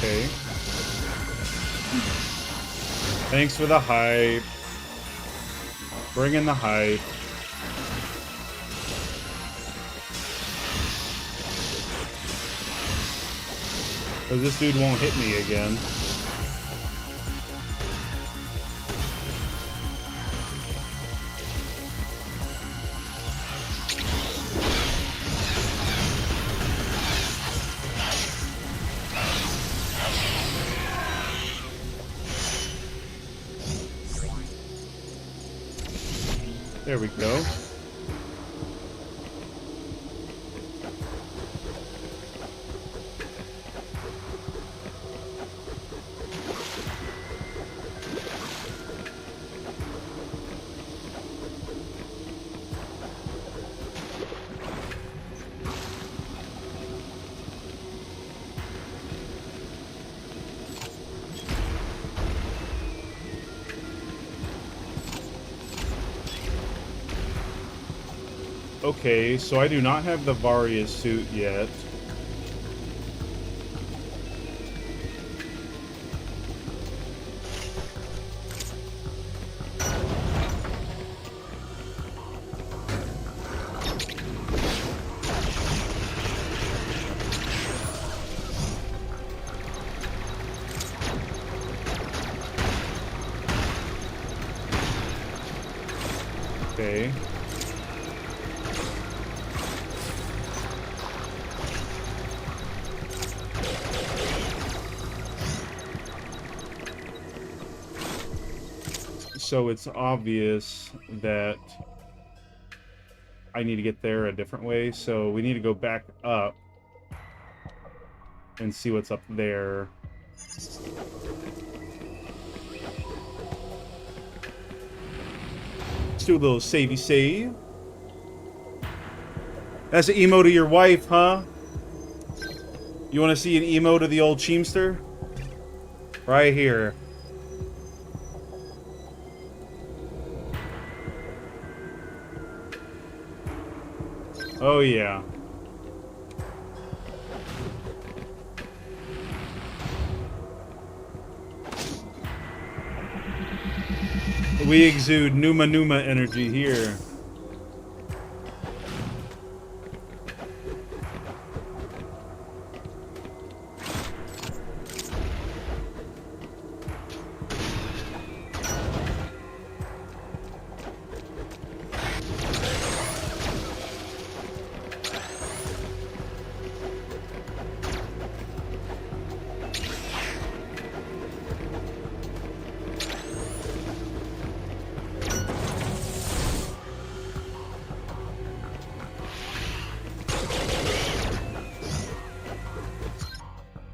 Okay. Thanks for the hype. Bring in the hype. Because this dude won't hit me again. There we go. Okay, so I do not have the Varia suit yet. Okay. So it's obvious that I need to get there a different way, so we need to go back up and see what's up there. Let's do a little savey save. That's an emo to your wife, huh? You want to see an emo to the old Cheemster? Right here. Oh, yeah. We exude Numa Numa energy here.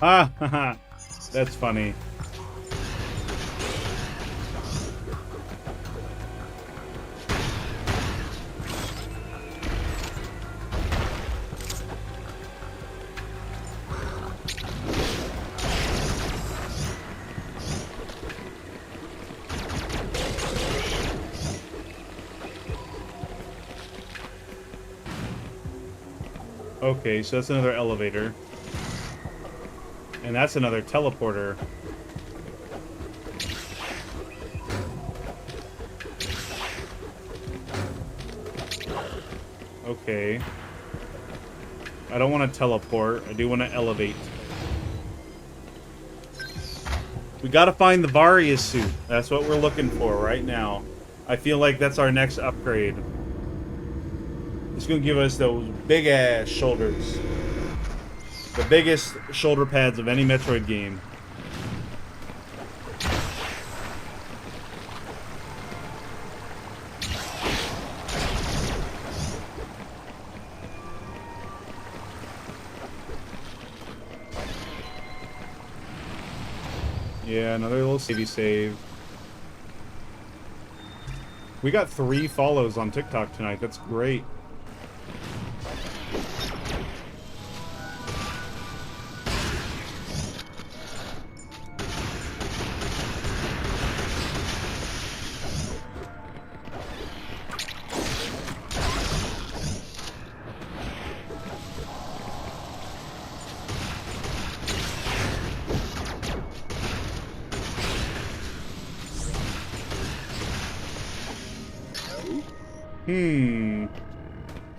Ha ha ha. That's funny. Okay, so that's another elevator. And that's another teleporter. Okay. I don't want to teleport. I do want to elevate. We gotta find the Varia suit. That's what we're looking for right now. I feel like that's our next upgrade. It's gonna give us those big-ass shoulders. The biggest shoulder pads of any Metroid game. Yeah, another little savey save. We got 3 follows on TikTok tonight. That's great.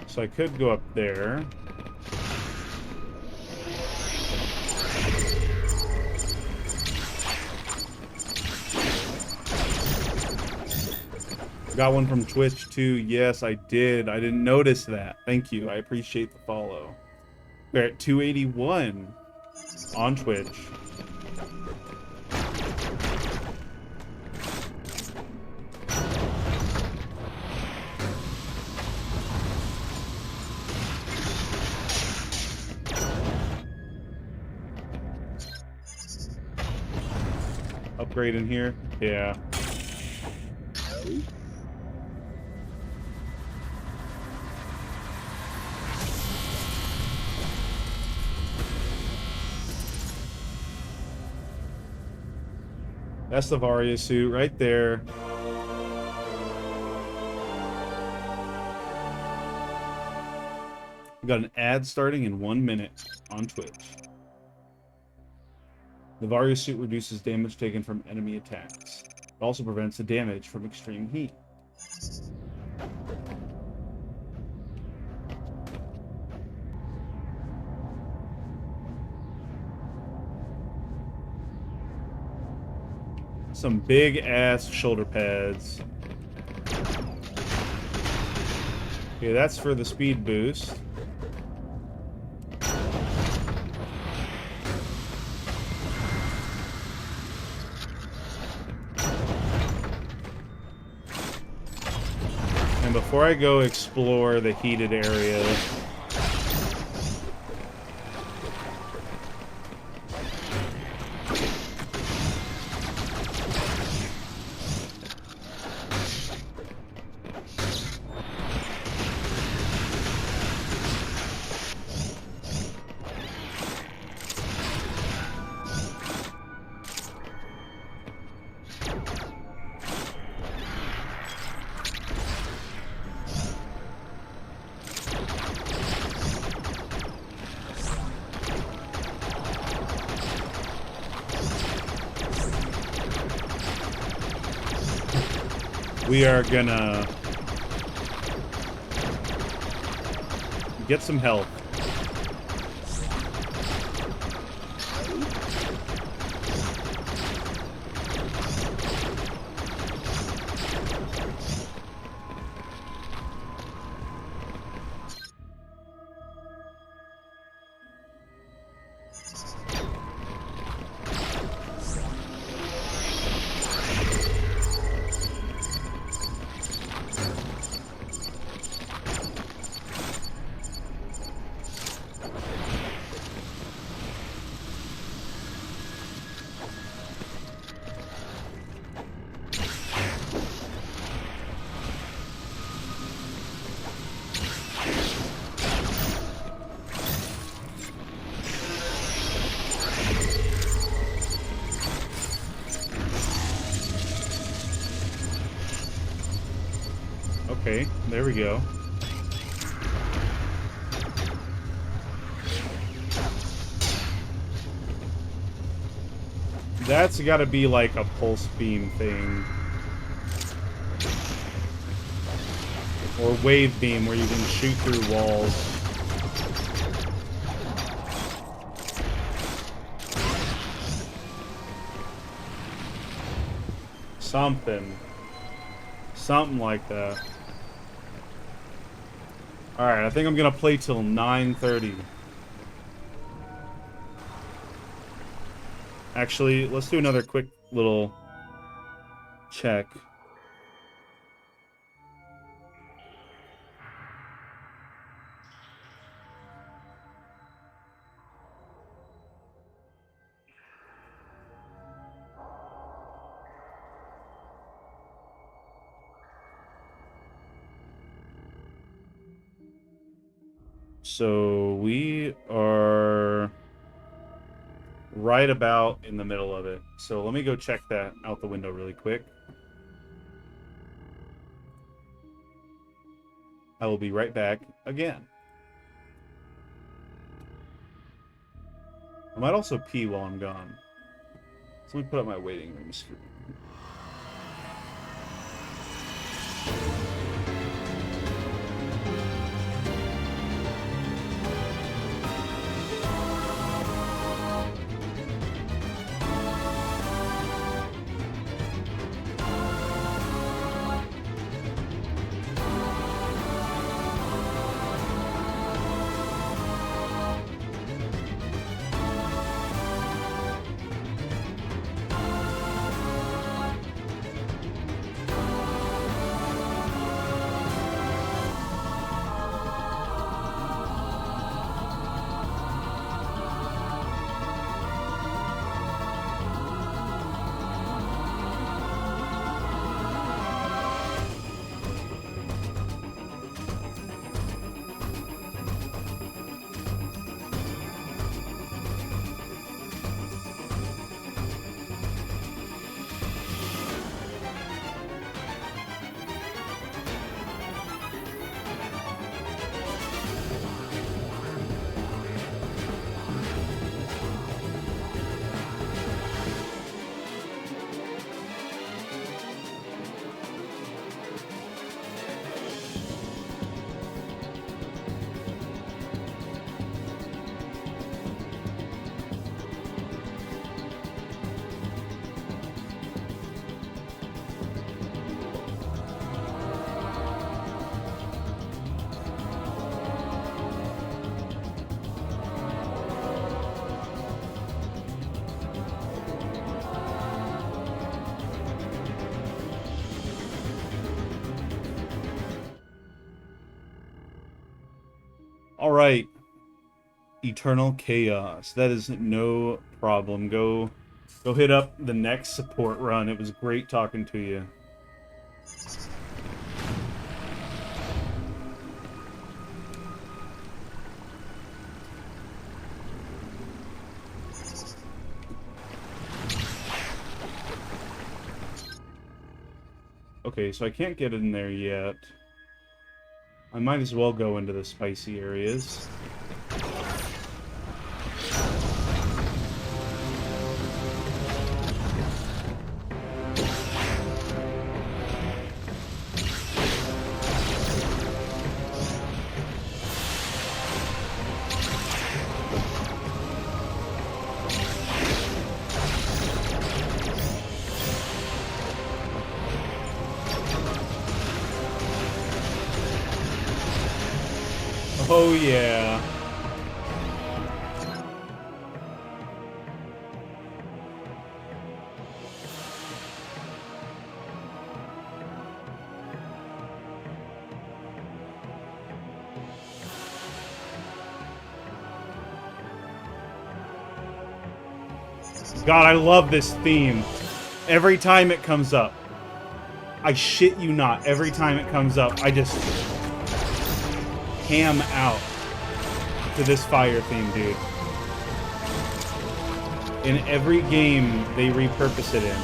So I could go up there. Got one from Twitch too. Yes, I did. I didn't notice that. Thank you. I appreciate the follow. We're at 281 on Twitch. Upgrade in here? Yeah. That's the Varia suit right there. We got an ad starting in 1 minute on Twitch. The Vario suit reduces damage taken from enemy attacks. It also prevents the damage from extreme heat. Some big ass shoulder pads. Okay, that's for the speed boost. And before I go explore the heated area, we are gonna get some health. Okay, there we go. That's gotta be like a pulse beam thing. Or wave beam where you can shoot through walls. Something like that. Alright, I think I'm gonna play till 9:30. Actually, let's do another quick little check. So we are right about in the middle of it. So let me go check that out the window really quick. I will be right back again. I might also pee while I'm gone. So let me put up my waiting room screen. All right. Eternal Chaos. That is no problem. Go hit up the next support run. It was great talking to you. Okay, so I can't get in there yet. I might as well go into the spicy areas. Oh, yeah. God, I love this theme. Every time it comes up. I shit you not. Every time it comes up, I just ham out to this fire theme, dude. In every game they repurpose it in.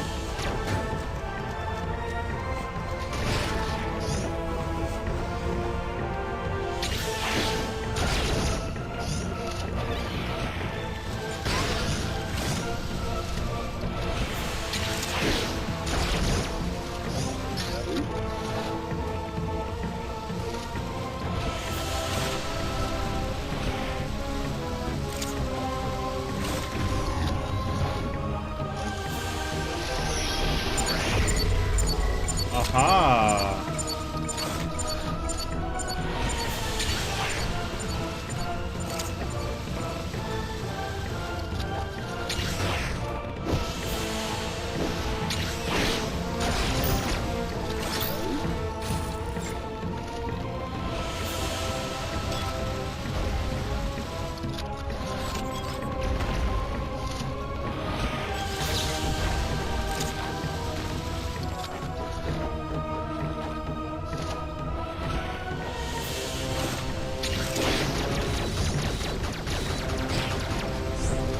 Aha!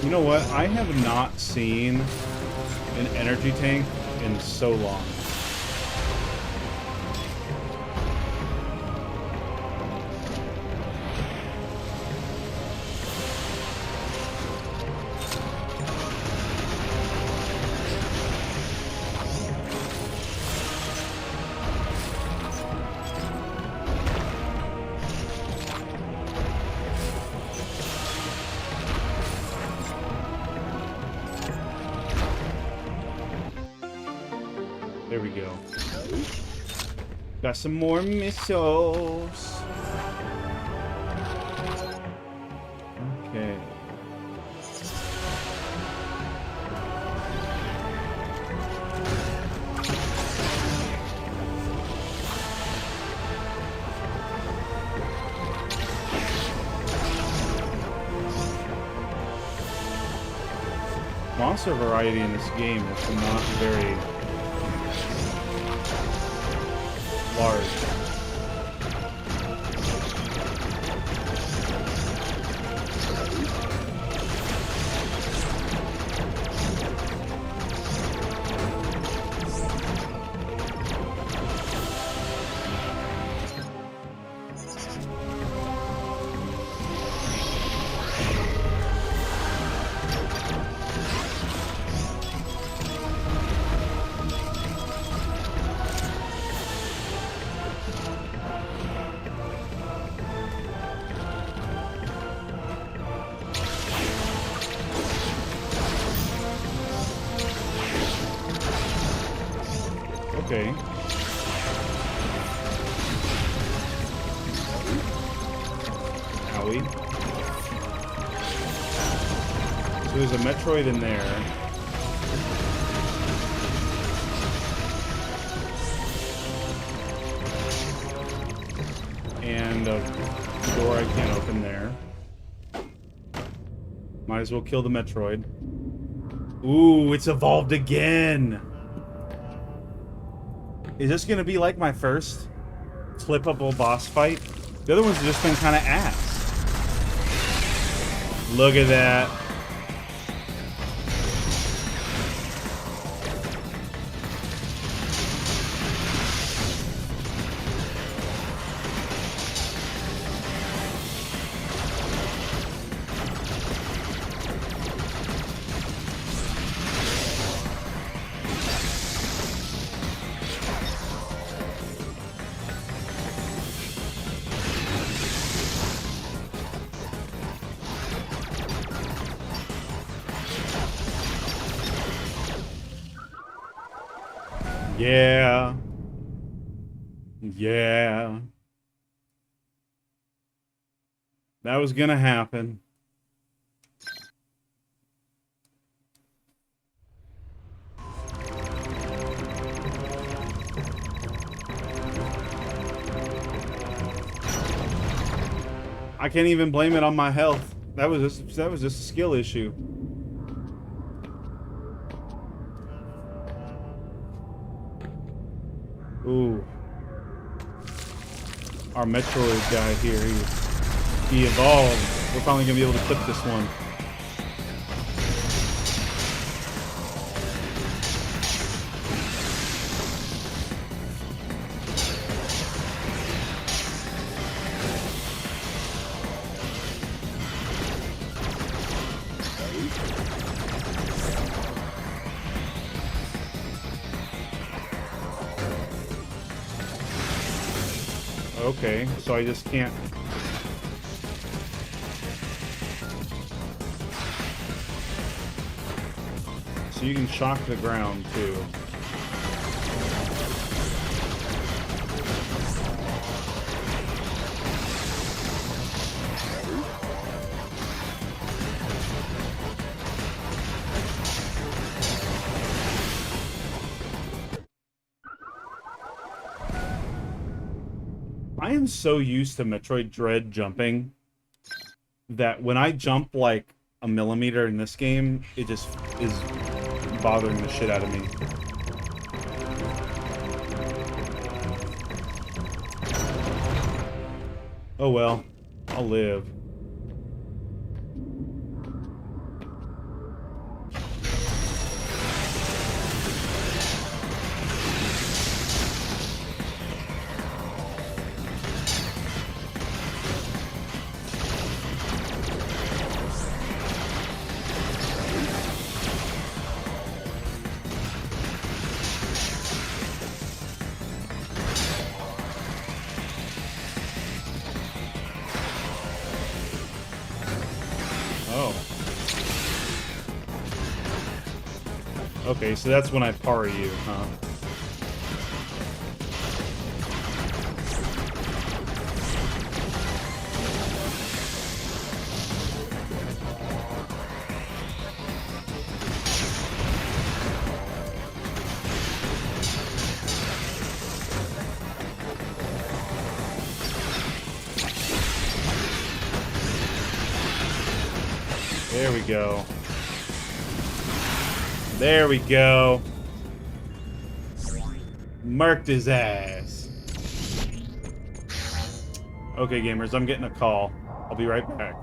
You know what? I have not seen an energy tank in so long. There we go. Got some more missiles. Okay. Monster variety in this game is not very large. Okay. Owie. So there's a Metroid in there. And a door I can't open there. Might as well kill the Metroid. Ooh, it's evolved again! Is this gonna be like my first flippable boss fight? The other ones have just been kind of ass. Look at that. Yeah. Yeah. That was gonna happen. I can't even blame it on my health. That was just a skill issue. Ooh. Our Metroid guy here, he evolved. We're finally gonna be able to clip this one. Okay, so I just can't... So you can shock the ground, too. I am so used to Metroid Dread jumping that when I jump like a millimeter in this game, it just is bothering the shit out of me. Oh well, I'll live. Okay, so that's when I parry you, huh? There we go. There we go. Murked his ass. Okay, gamers, I'm getting a call. I'll be right back.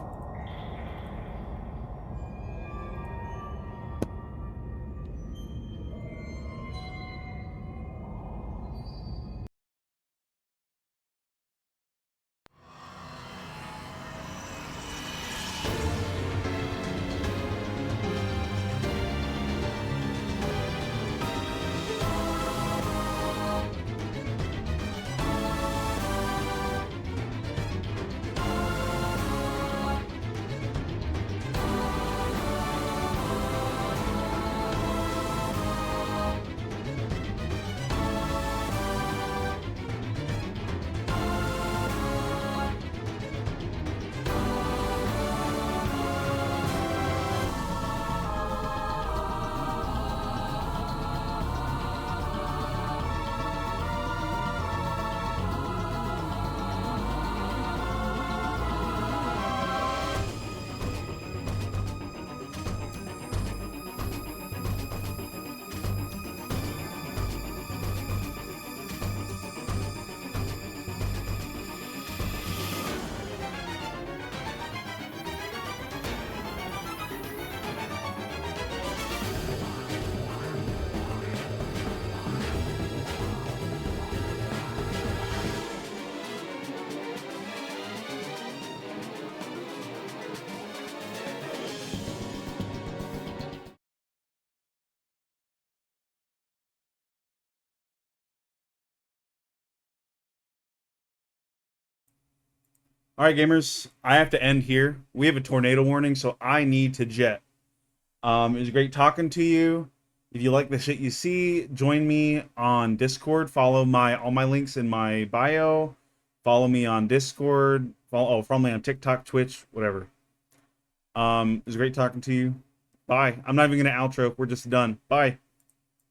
All right, gamers, I have to end here. We have a tornado warning, so I need to jet. It was great talking to you. If you like the shit you see, join me on Discord. Follow all my links in my bio. Follow me on Discord. Follow me on TikTok, Twitch, whatever. It was great talking to you. Bye. I'm not even gonna outro. We're just done. Bye.